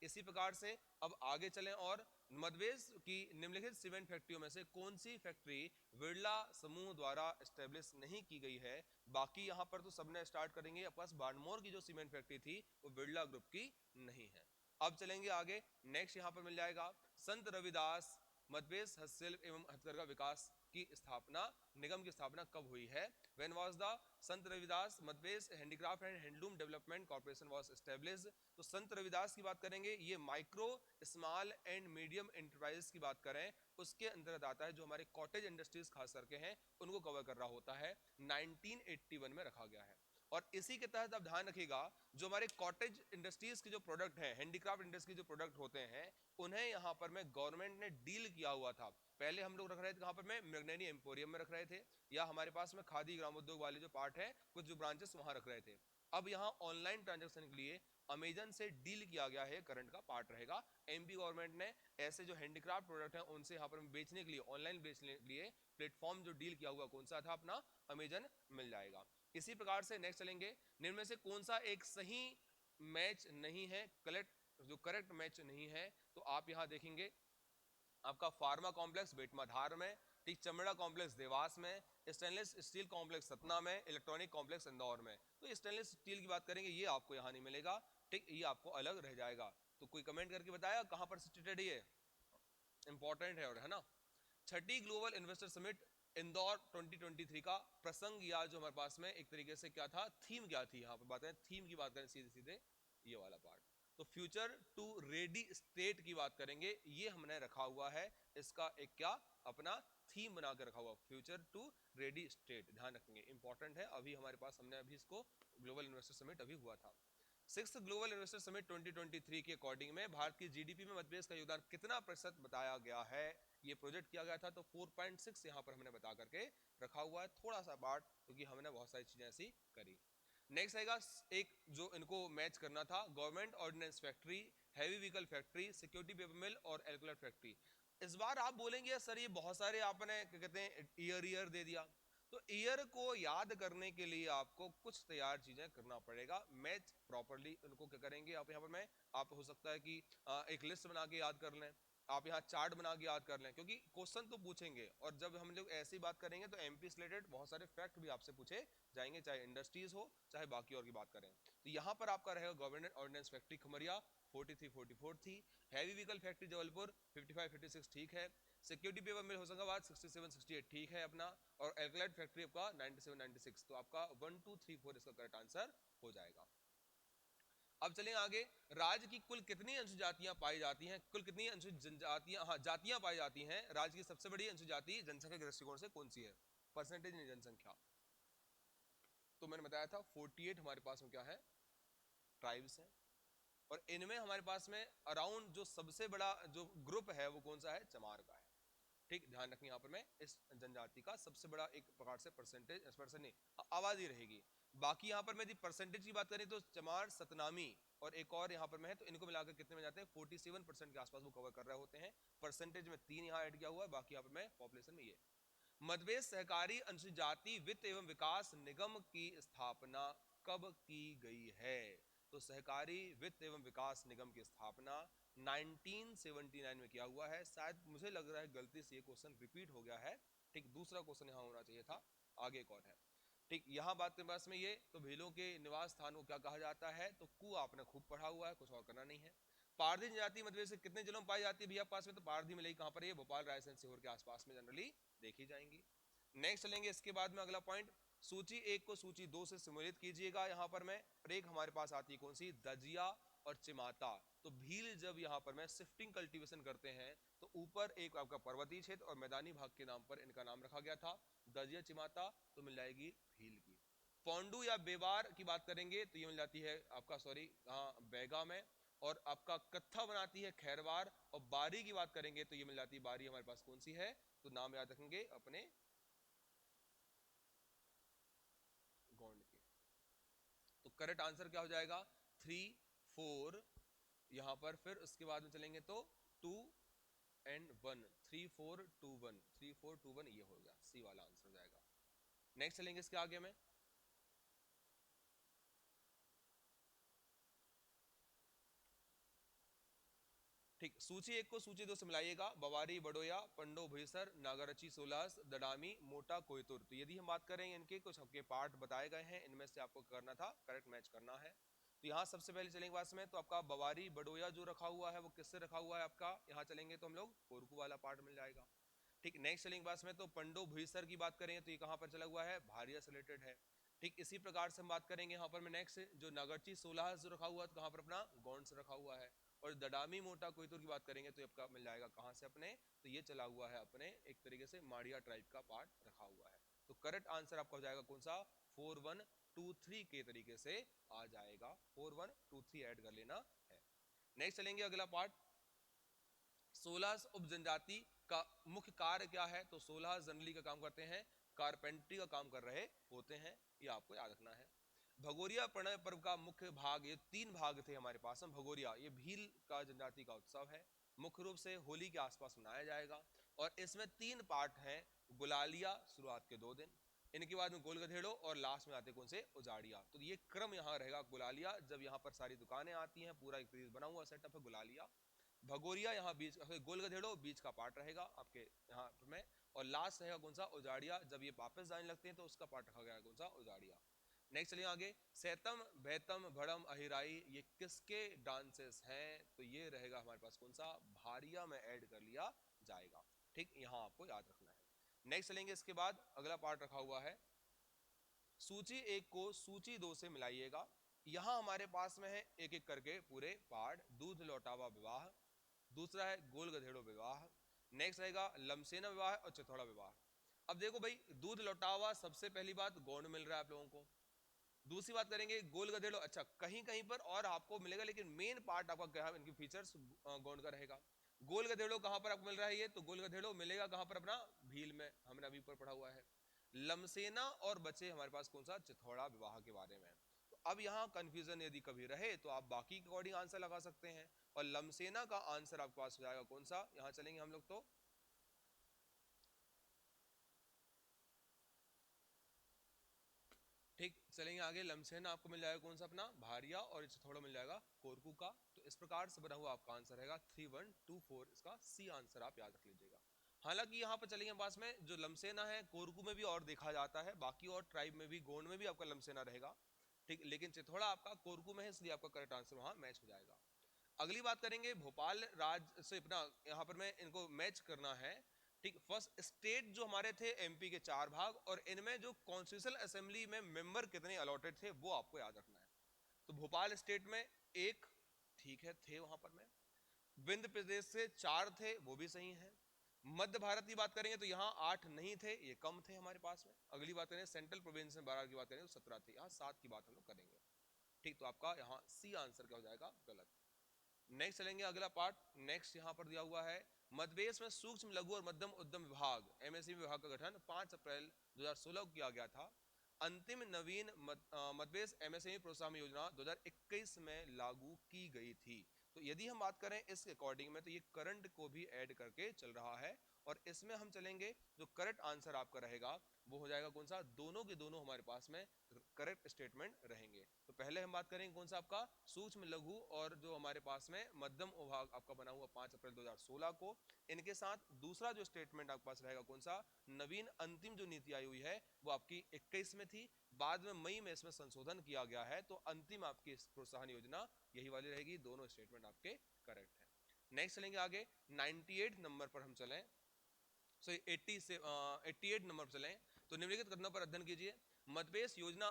इसी प्रकार से अब आगे चलें, और मध्यप्रदेश की निम्नलिखित सीमेंट फैक्ट्रियों में से कौन सी फैक्ट्री बिरला समूह द्वारा स्टैब्लिश नहीं की गई है, बाकी यहां पर तो सबने स्टार्ट करेंगे, आपके पास बाड़मोर की जो सीमेंट फैक्ट्री थी वो बिरला ग्रुप की नहीं है। अब चलेंगे आगे नेक्स्ट यहां पर मिल जाएगा संत रविदास मध्यप्रदेश हस्तशिल्प एवं हथकरघा विकास की स्थापना निगम की स्थापना कब हुई है, when was the Sant Ravidas Madhya Pradesh handicraft and handloom development corporation was established. तो संत रविदास की बात करेंगे, ये micro small and medium enterprise की बात करें उसके अंतर्गत आता है, जो हमारे कॉटेज इंडस्ट्रीज खास करके हैं उनको कवर कर रहा होता है, 1981 में रखा गया है। और इसी के तहत आप ध्यान रखिएगा, जो हमारे कॉटेज इंडस्ट्रीज के जो प्रोडक्ट हैं, हैंडीक्राफ्ट इंडस्ट्री के जो प्रोडक्ट होते हैं, उन्हें यहाँ पर में गवर्नमेंट ने डील किया हुआ था। पहले हम लोग रख रहे थे कहाँ पर में, मृगनयनी एम्पोरियम में रख रहे थे, या हमारे पास में खादी ग्रामोद्योग वाले जो पार्ट है, कुछ जो ब्रांचेस वहां रख रहे थे। अब यहाँ ऑनलाइन ट्रांजेक्शन के लिए अमेजन से डील किया गया है, करंट का पार्ट रहेगा। एमपी गवर्नमेंट ने ऐसे जो हैंडीक्राफ्ट प्रोडक्ट हैं उनसे यहाँ पर बेचने के लिए, ऑनलाइन बेचने के लिए प्लेटफॉर्म जो डील किया हुआ कौन सा था, अपना अमेजन मिल जाएगा। इसी प्रकार से नेक्स्ट चलेंगे, निम्न में से कौन सा एक सही मैच नहीं है, करेक्ट मैच नहीं है, तो आप यहां देखेंगे आपका फार्मा कॉम्प्लेक्स बेटमाधार में, ठीक, चमड़ा कॉम्प्लेक्स देवास में, स्टेनलेस स्टील कॉम्प्लेक्स सतना में, इलेक्ट्रॉनिक कॉम्प्लेक्स इंदौर में। तो स्टेनलेस स्टील की बात करेंगे, ये आपको यहाँ नहीं मिलेगा, ठीक, ये आपको अलग रह जाएगा। तो कोई कमेंट करके बताया कहां पर सिचुएटेड है, इंपॉर्टेंट है और है ना। छठी ग्लोबल इन्वेस्टर समिट इंदौर 2023 का प्रसंग, या जो हमारे पास में एक तरीके से क्या था, थीम क्या थी, यहाँ पर बात है थीम की बात करें सीधे सीधे, ये वाला पार्ट। तो फ्यूचर टू रेडी स्टेट की बात करेंगे, ये हमने रखा हुआ है, इसका एक क्या अपना थीम बना के रखा हुआ, फ्यूचर टू रेडी स्टेट, ध्यान रखेंगे, इंपॉर्टेंट है। अभी हमारे पास, हमने अभी इसको ग्लोबल इन्वेस्टर समिट अभी हुआ था। सिक्स्थ ग्लोबल इन्वेस्टर समिट 2023 के अकॉर्डिंग में भारत की जीडीपी में मध्यप्रदेश का योगदान कितना प्रतिशत बताया गया है, ये प्रोजेक्ट किया गया था, तो 4.6 यहाँ पर हमने बता करके रखा हुआ है, थोड़ा सा पार्ट, क्योंकि हमने बहुत सारी चीजें ऐसी करी। नेक्स्ट आएगा एक जो इनको मैच करना था, government ordnance factory, heavy vehicle factory, security paper mill और एल्कुलर फैक्ट्री। इस बार आप बोलेंगे सर ये बहुत सारे आपने क्या कहते हैं ईयर दे दिया, तो ईयर को याद करने के लिए आपको कुछ तैयार चीजें करना पड़ेगा, मैच प्रॉपरली उनको क्या करेंगे आप यहाँ पर, मैं आप हो सकता है कि एक लिस्ट बना के याद कर लें, आप यहाँ चार्ट बना के याद कर लें, क्योंकि क्वेश्चन तो पूछेंगे, और जब हम लोग ऐसी बात करेंगे तो एमपी से रिलेटेड बहुत सारे फैक्ट भी आपसे पूछे जाएंगे, चाहे इंडस्ट्रीज हो चाहे बाकी और की बात करें। तो यहाँ पर आपका रहेगा गवर्नमेंट ऑर्डिनेंस फैक्ट्री खमरिया 43-44 थी, हैवी व्हीकल फैक्ट्री जबलपुर 55-56 ठीक है, सिक्योरिटी पेपर मिल होशंगाबाद 67-68 ठीक है अपना, और एल्कलाइड फैक्ट्री आपका 97-96, तो आपका 1 2 3 4 इसका करेक्ट आंसर हो जाएगा। अब चलें आगे, राज्य की कुल कितनी अनुसूचित जातियां पाई जाती हैं, कुल कितनी अनुसूचित जनजातियां, हाँ जातियां पाई जाती हैं, राज्य की सबसे बड़ी अनुसूचित जाति जनसंख्या के दृष्टिकोण से कौन सी है, परसेंटेज नहीं जनसंख्या, तो मैंने बताया था 48 हमारे पास में क्या है, ट्राइब्स हैं, और इनमें हमारे पास में अराउंड जो सबसे बड़ा जो ग्रुप है वो कौन सा है, चमार का है, ठीक, ध्यान रखें यहाँ पर मैं इस जनजाति का सबसे बड़ा एक प्रकार से परसेंटेज, परसेंट नहीं, आबादी रहेगी। बाकी यहाँ पर मैं यदि परसेंटेज की बात करें तो चमार, सतनामी और एक और यहाँ पर मैं है, तो इनको मिलाकर कितने में जाते हैं, 47% के आसपास वो कवर कर रहे होते हैं, परसेंटेज में 3 यहाँ ऐड किया हुआ है, बाकी यहाँ पर मैं पॉपुलेशन में ये। मध्यप्रदेश सहकारी अनुसूचित जाति वित्त एवं विकास निगम की स्थापना कब की गई है, तो सहकारी वित्त एवं विकास निगम की स्थापना 1979 में किया हुआ है। शायद मुझे लग रहा है गलती से ये क्वेश्चन रिपीट हो गया है, ठीक, दूसरा क्वेश्चन यहाँ होना चाहिए था, आगे कौन है, ठीक, यहाँ बात के पास में ये, तो भीलों के निवास स्थान को क्या कहा जाता है, तो कु आपने खूब पढ़ा हुआ है, कुछ और करना नहीं है। पारधी जनजाति मध्यप्रदेश से कितने जिलों में पाई जाती है भैया पास में, तो पारधी मिलेगी कहाँ पर, ये भोपाल, रायसेन, सीहोर के आसपास में जनरली देखी जाएंगी। नेक्स्ट चलेंगे इसके बाद में अगला पॉइंट, सूची एक को सूची दो से सम्मिलित कीजिएगा यहाँ पर मैं, और एक हमारे पास आती है कौन सी, दजिया और चिमाता। तो भील जब यहाँ पर मैं शिफ्टिंग कल्टीवेशन करते हैं तो ऊपर एक आपका पर्वतीय क्षेत्र और मैदानी भाग के नाम पर इनका नाम रखा गया था, दजिया चिमाता, तो मिल जाएगी भील की। पोंडू या बेवार की बात करेंगे तो ये मिल जाती है आपका, सॉरी हाँ, बैगा में, और आपका कत्था बनाती है खैरवार, और बारी की बात करेंगे तो ये मिल जाती है बारी हमारे पास कौन सी है, तो नाम याद रखेंगे अपने गौंड के। तो करेक्ट आंसर क्या हो जाएगा, 3 4, यहां पर फिर उसके बाद में चलेंगे तो 2 एंड 1, 3 4 2 1, 3 4 2 1, ये हो गया सी वाला आंसर हो जाएगा। नेक्स्ट चलेंगे इसके आगे में, ठीक, सूची एक को सूची दो से मिलाइएगा, बवारी, बडोया, पंडो, भुईसर, नागारची, सोलास, दडामी, मोटा, कोयतुर। तो यदि हम बात करें इनके कुछ आपके पार्ट बताए गए हैं, इनमें से आपको करना था, करेक्ट मैच करना है। तो यहाँ सबसे पहले चलेंगे पास में, तो आपका बवारी बडोया जो रखा हुआ है वो किससे रखा हुआ है आपका, यहाँ चलेंगे तो हम लोग कोरकू वाला पार्ट मिल जाएगा, ठीक। नेक्स्ट चलेंगे पास में, तो पंडो भुईसर की बात करें तो ये कहाँ पर चला हुआ है, भारिया से रिलेटेड है, ठीक। इसी प्रकार से हम बात करेंगे यहाँ पर मैं नेक्स्ट जो नगरची 16 जो रखा हुआ है, तो कहाँ पर अपना गौंड से रखा हुआ है, और दडामी मोटा कोयतुर की बात करेंगे तो आपका मिल जाएगा कहाँ से अपने, तो ये चला हुआ है अपने एक तरीके से माड़िया ट्राइब का पार्ट रखा हुआ है। तो करेक्ट आंसर आपका हो जाएगा कौन सा, 4123 के तरीके से आ जाएगा, 4123 ऐड कर लेना है। नेक्स्ट चलेंगे अगला पार्ट, 16 उप जनजाति का मुख्य कार्य क्या है, तो 16 जनरली का काम करते हैं, कारपेंट्री का काम कर रहे होते हैं, ये आपको याद रखना है। भगोरिया प्रणय पर्व का मुख्य भाग, ये 3 भाग थे हमारे पास में। भगोरिया ये भील का जनजाति का उत्सव है, मुख्य रूप से होली के आसपास मनाया जाएगा, और इसमें 3 पार्ट हैं। गुलालिया शुरुआत के 2 दिन, इनके बाद में गोल गधेड़ो, और लास्ट में आते कौन से, उजाड़िया। तो ये क्रम यहाँ रहेगा, गुलालिया जब यहाँ पर सारी दुकानें आती हैं, पूरा एक बना हुआ सेटअप है गुलालिया। भगोरिया यहाँ बीच, गोल गधेड़ो बीच का पार्ट रहेगा आपके यहाँ में, और लास्ट रहेगा कौन सा, उजाड़िया, जब ये वापस जाने लगते हैं तो उसका पार्ट रखा गया कौन सा, उजाड़िया। नेक्स्ट चलिए आगे, सैतम भैतम भड़म अहिराई, ये किसके डांसेस हैं, तो ये रहेगा हमारे पास कौन सा, भारिया में ऐड कर लिया जाएगा। ठीक, यहाँ आपको याद रखना है। नेक्स्ट चलेंगे, इसके बाद अगला पार्ट रखा हुआ है, सूची 1 को सूची 2 से मिलाइएगा। यहाँ हमारे पास में है एक एक करके पूरे पार्ट, दूध लौटावा विवाह, दूसरा है गोल गधेड़ो विवाह, नेक्स्ट रहेगा लमसेना विवाह और चिथौड़ा विवाह। अब देखो भाई, दूध लौटावा सबसे पहली बात गौंड मिल रहा है आप लोगों को, दूसरी बात करेंगे गोल गधेड़ो, अच्छा कहीं कहीं पर और आपको मिलेगा, लेकिन मेन पार्ट आपका क्या है, इनकी फीचर्स गौंड का रहेगा। गोल गधेड़ो कहां पर आपको मिल रहा है, ये तो गोल गधेड़ो मिलेगा कहां पर, अपना भील में, हमने अभी ऊपर पढ़ा हुआ है। लमसेना और बचे हमारे पास कौन सा, चिथौड़ा विवाह के बारे में। तो अब यहाँ कंफ्यूजन यदि कभी रहे तो आप बाकी के अकॉर्डिंग आंसर लगा सकते हैं, और लमसेना का आंसर आपके पास हो जाएगा कौन सा, यहाँ चलेंगे हम लोग तो ठीक, चलेंगे आगे, लमसेना आपको मिल जाएगा कौन सा, अपना भारिया, और चिथौड़ा मिल जाएगा कोरकू का। तो इस प्रकार से बना हुआ आपका आंसर रहेगा 3124, इसका सी आंसर आप याद रख लीजिएगा। हालांकि यहाँ पर चलेंगे पास में, जो लमसेना है कोरकू में भी और देखा जाता है, बाकी और ट्राइब में भी, गोंड में भी आपका लमसेना रहेगा, ठीक, लेकिन चिथौड़ा आपका कोरकू में है, इसलिए आपका करेक्ट आंसर वहां मैच हो जाएगा। अगली बात करेंगे, भोपाल राज से अपना यहाँ पर मैं इनको मैच करना है, ठीक। फर्स्ट स्टेट जो हमारे थे एमपी के 4 भाग, और इनमें जो कॉन्स्टिट्यूशनल असेंबली में मेंबर कितने अलॉटेड थे वो आपको याद रखना है। तो भोपाल स्टेट में 1, ठीक है, थे वहां पर में। विंध्य प्रदेश से 4 थे, वो भी सही है। मध्य भारत की बात करेंगे तो यहाँ 8 नहीं थे, ये कम थे हमारे पास में। अगली बात करें सेंट्रल प्रोविंस में 12 की बात करें तो 17 थे, यहाँ 7 की बात हम लोग करेंगे, ठीक। तो आपका यहाँ सी आंसर क्या हो जाएगा, गलत। नेक्स्ट चलेंगे अगला पार्ट, नेक्स्ट यहाँ पर दिया हुआ है, मध्यप्रदेश में सूक्ष्म लघु और मध्यम उद्यम विभाग एमएसएमई विभाग का गठन 5 अप्रैल 2016 को किया गया था। अंतिम नवीन मध्यप्रदेश एमएसएमई प्रोत्साहन योजना 2021 में लागू की गई थी। तो यदि हम बात करें इस अकॉर्डिंग में, तो ये करंट को भी ऐड करके चल रहा है, और इसमें हम चलेंगे, जो करेक्ट आंसर आपका रहेगा वो हो जाएगा कौन सा, दोनों के दोनों हमारे पास में करेक्ट स्टेटमेंट रहेंगे। तो पहले हम बात करेंगे कौन सा, आपका सूक्ष्म लघु और जो हमारे पास में मध्यम विभाग आपका बना हुआ 5 अप्रैल 2016 को, इनके साथ दूसरा जो स्टेटमेंट आपके पास रहेगा कौन सा, नवीन अंतिम जो नीति आई हुई है वो आपकी 21 में थी, बाद में मई में इसमें संशोधन किया गया है, तो अंतिम आपकी प्रोत्साहन योजना यही वाली रहेगी। दोनों स्टेटमेंट आपके करेक्ट है। नेक्स्ट चलेंगे आगे, 98 नंबर पर हम चलें, सो 80 से 88 नंबर पर चलें। तो निम्नलिखित कथनों पर अध्ययन कीजिए। मध्यप्रदेश योजना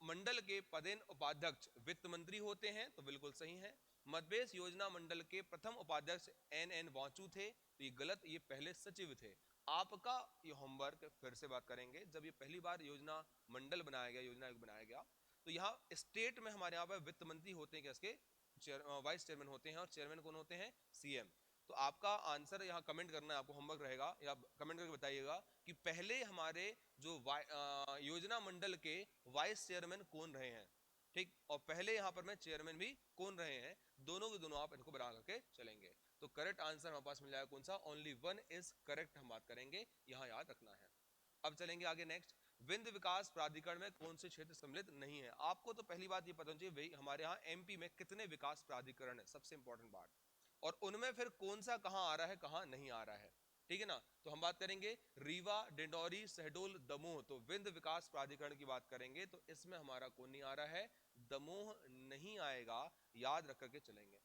मंडल के पदेन उपाध्यक्ष वित्त मंत्री होते हैं, तो बिल्कुल सही है। मध्यप्रदेश योजना मंडल के प्रथम उपाध्यक्ष एन वाचू थे, तो ये गलत, ये पहले सचिव थे। आपका ये होमवर्क फिर से बात करेंगे, जब ये पहली बार योजना मंडल बनाया गया, योजना आयोग बनाया गया, तो यहाँ स्टेट में हमारे यहाँ पर वित्त मंत्री होते हैं, इसके वाइस चेयरमैन होते हैं, और चेयरमैन कौन होते हैं, सीएम। तो आपका आंसर यहाँ कमेंट करना है, आपको होमवर्क रहेगा, या कमेंट करके बताइएगा कि पहले हमारे जो योजना मंडल के वाइस चेयरमैन कौन रहे हैं, ठीक, और पहले यहाँ पर मैं चेयरमैन भी कौन रहे हैं, दोनों के दोनों आप इनको बना करके चलेंगे। तो करेक्ट आंसर हमारे पास मिल जाएगा कौन सा, ओनली 1 इज करेक्ट, हम बात करेंगे, यहाँ याद रखना है। अब चलेंगे आगे नेक्स्ट, विंध्य विकास प्राधिकरण में कौन से क्षेत्र सम्मिलित नहीं है। आपको तो पहली बात ये पता होनी चाहिए, हमारे यहाँ एमपी में कितने विकास प्राधिकरण है, सबसे इंपॉर्टेंट बात, और उनमें फिर कौन सा कहां आ रहा है, कहां नहीं आ रहा है, ठीक है ना। तो हम बात करेंगे रीवा, डिंडौरी, शहडोल, दमोह। तो विंध्य विकास प्राधिकरण की बात करेंगे तो इसमें हमारा कौन नहीं आ रहा है, दमोह नहीं आएगा, याद रख करके चलेंगे,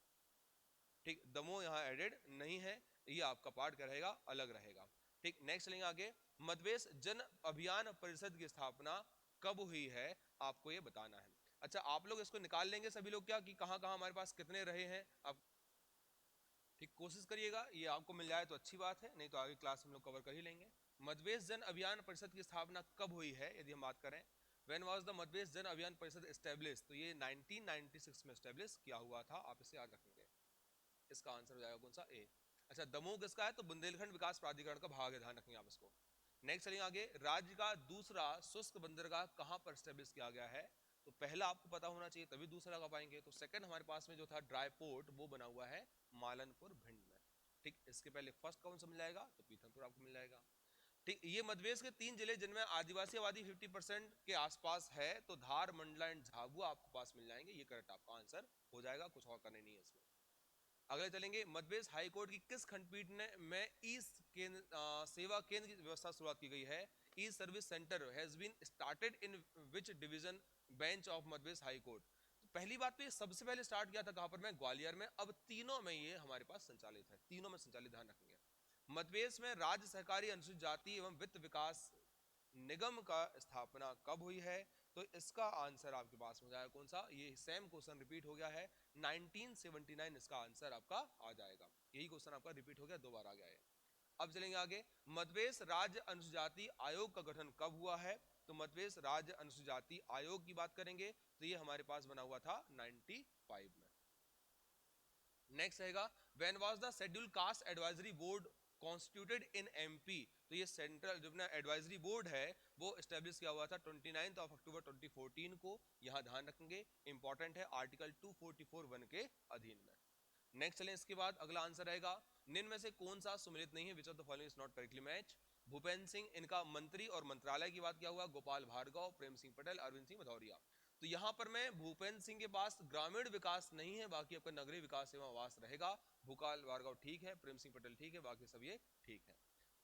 ठीक। दमोह यहाँ एडेड नहीं है, ये आपका पार्ट क्या रहेगा, अलग रहेगा, ठीक। नेक्स्ट चलेंगे आगे, मध्यप्रदेश जन अभियान परिषद की स्थापना कब हुई है, आपको ये बताना है। अच्छा, आप लोग इसको निकाल लेंगे सभी लोग क्या, कि कहाँ कहाँ हमारे पास कितने रहे हैं, आप ठीक कोशिश करिएगा, ये आपको मिल जाए तो अच्छी बात है, नहीं तो आगे क्लास हम लोग कवर कर ही लेंगे। मधवेश जन अभियान परिषद की स्थापना कब हुई है यदि हम बात करें, व्हेन वाज द मधवेश जन अभियान परिषद एस्टेब्लिश, तो ये 1996 में एस्टेब्लिश किया हुआ था, आप इसे याद रखेंगे। इसका आंसर हो जाएगा कौन सा, ए। अच्छा, दमोह किसका है, तो बुंदेलखंड विकास प्राधिकरण का भाग है, ध्यान रखेंगे आप इसको। नेक्स्ट चलेंगे आगे, राज्य का दूसरा शुष्क बंदरगाह कहां पर एस्टेब्लिश किया गया है, तो पहला आपको पता होना चाहिए तभी दूसरा का पाएंगे, तो सेकंड हमारे पास में जो था ड्राई पोर्ट वो बना हुआ है मालनपुर भिंड में। ठीक, इसके पहले फर्स्ट कौन सा मिल जाएगा, तो पीथमपुर आपको मिल जाएगा। ठीक, ये मध्यप्रदेश के 3 जिले जिनमें आदिवासी आबादी 50% के आसपास है, तो धार, मंडला एंड झाबुआ आपको पास मिल जाएंगे, ये करेक्ट आपका आंसर हो जाएगा, कुछ और करने नहीं है इसमें। अगले चलेंगे, मध्यप्रदेश हाई कोर्ट की किस खंडपीठ ने में ई सेवा केंद्र की व्यवस्था शुरुआत की गई है, e service centre has been started in which division bench of Madhya Pradesh high court. तो पहली बात तो ये सबसे पहले स्टार्ट किया था कहां पर, मैं ग्वालियर में, अब तीनों में ये हमारे पास संचालित है, तीनों में संचालित, ध्यान रखेंगे। मध्यप्रदेश में राज्य सहकारी अनुसूचित जाति एवं वित्त विकास निगम का स्थापना कब हुई है, तो इसका आंसर आपके पास हो जाएगा कौन सा, ये सेम क्वेश्चन रिपीट हो गया है, 1979 इसका आंसर आपका आ जाएगा, यही क्वेश्चन आपका रिपीट हो गया, 2 बार आ गया है। अब चलेंगे आगे, मध्यप्रदेश राज्य अनुसूचित जाति आयोग का गठन कब हुआ है, तो मध्यप्रदेश राज्य अनुसूचित जाति आयोग की बात करेंगे तो ये हमारे पास बना हुआ था 95 में। नेक्स्ट रहेगा, when was the schedule caste advisory board constituted in MP, तो ये सेंट्रल जो अपना एडवाइजरी बोर्ड है वो एस्टेब्लिश किया हुआ था 29 अक्टूबर 2014 को, यहां ध्यान रखेंगे, इंपॉर्टेंट है, आर्टिकल 244(1) के अधीन में। नेक्स्ट चलें, इसके बाद अगला आंसर रहेगा, निम्न में से कौन सा सुमिलित नहीं है, विच of the following is not correctly match. Bhupendra Singh, इनका मंत्री और मंत्रालय की बात किया हुआ, गोपाल भार्गव, प्रेम सिंह पटेल, अरविंद सिंह भदौरिया। तो यहां पर मैं भूपेंद्र सिंह के पास ग्रामीण विकास नहीं है, बाकी आपका नगरीय विकास एवं आवास रहेगा। गोपाल भार्गव ठीक है, प्रेम सिंह पटेल ठीक है, बाकी सब ये ठीक है।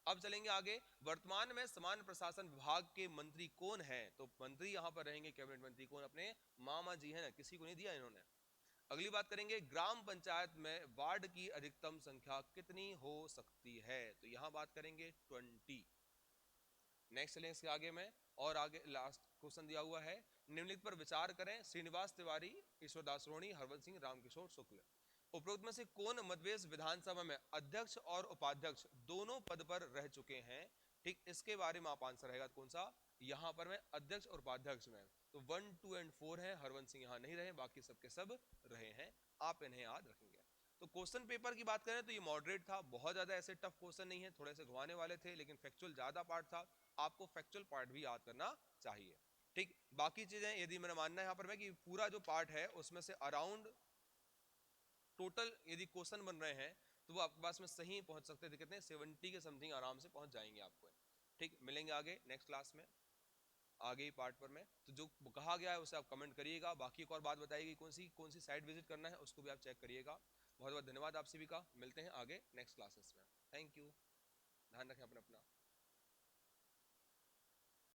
अब चलेंगे आगे, वर्तमान में सामान्य प्रशासन विभाग के मंत्री कौन है, तो मंत्री यहां पर रहेंगे कैबिनेट मंत्री कौन, अपने मामा जी है ना, किसी को नहीं दिया इन्होंने। अगली बात करेंगे, ग्राम पंचायत में वार्ड की अधिकतम संख्या कितनी हो सकती है, तो यहां बात करेंगे 20। नेक्स्ट चलें इसके आगे में, और आगे लास्ट क्वेश्चन दिया हुआ है, निम्नलिखित पर विचार करें, श्रीनिवास तिवारी, ईश्वरदास रोणी, हरवंश सिंह, रामकिशोर शुक्ल, उपरोक्त में से कौन मध्यप्रदेश विधानसभा में अध्यक्ष और उपाध्यक्ष दोनों पद पर रह चुके हैं। ठीक, इसके बारे में आप आंसर रहेगा कौन सा, यहां पर मैं अध्यक्ष और उपाध्यक्ष में, तो 1, 2 एंड 4 है, हरवंश सिंह यहां नहीं रहे, बाकी सबके सब रहे हैं, आप इन्हें याद रखेंगे। तो क्वेश्चन पेपर की बात करें तो ये मॉडरेट था, बहुत ज्यादा ऐसे टफ क्वेश्चन नहीं है, थोड़े से घुमाने वाले थे, लेकिन फैक्चुअल ज्यादा पार्ट था, आपको फैक्चुअल पार्ट भी याद करना चाहिए। ठीक, बाकी चीजें यदि मेरा मानना है यहाँ पर मैं कि पूरा जो पार्ट है उसमें से अराउंड टोटल यदि क्वेश्चन बन रहे हैं तो वो आपके पास में सही पहुंच सकते थे, कितने 70 के समथिंग आराम से पहुंच जाएंगे आपको। ठीक, मिलेंगे आगे नेक्स्ट क्लास में, आगे ही पार्ट पर में, तो जो कहा गया है उसे आप कमेंट करिएगा, बाकी एक और बात बताइएगा कौन सी साइट विजिट करना है उसको भी आप चेक करिएगा। बहुत बहुत धन्यवाद आप सभी का, मिलते हैं आगे नेक्स्ट क्लासेस में, थैंक यू, ध्यान रखें अपना।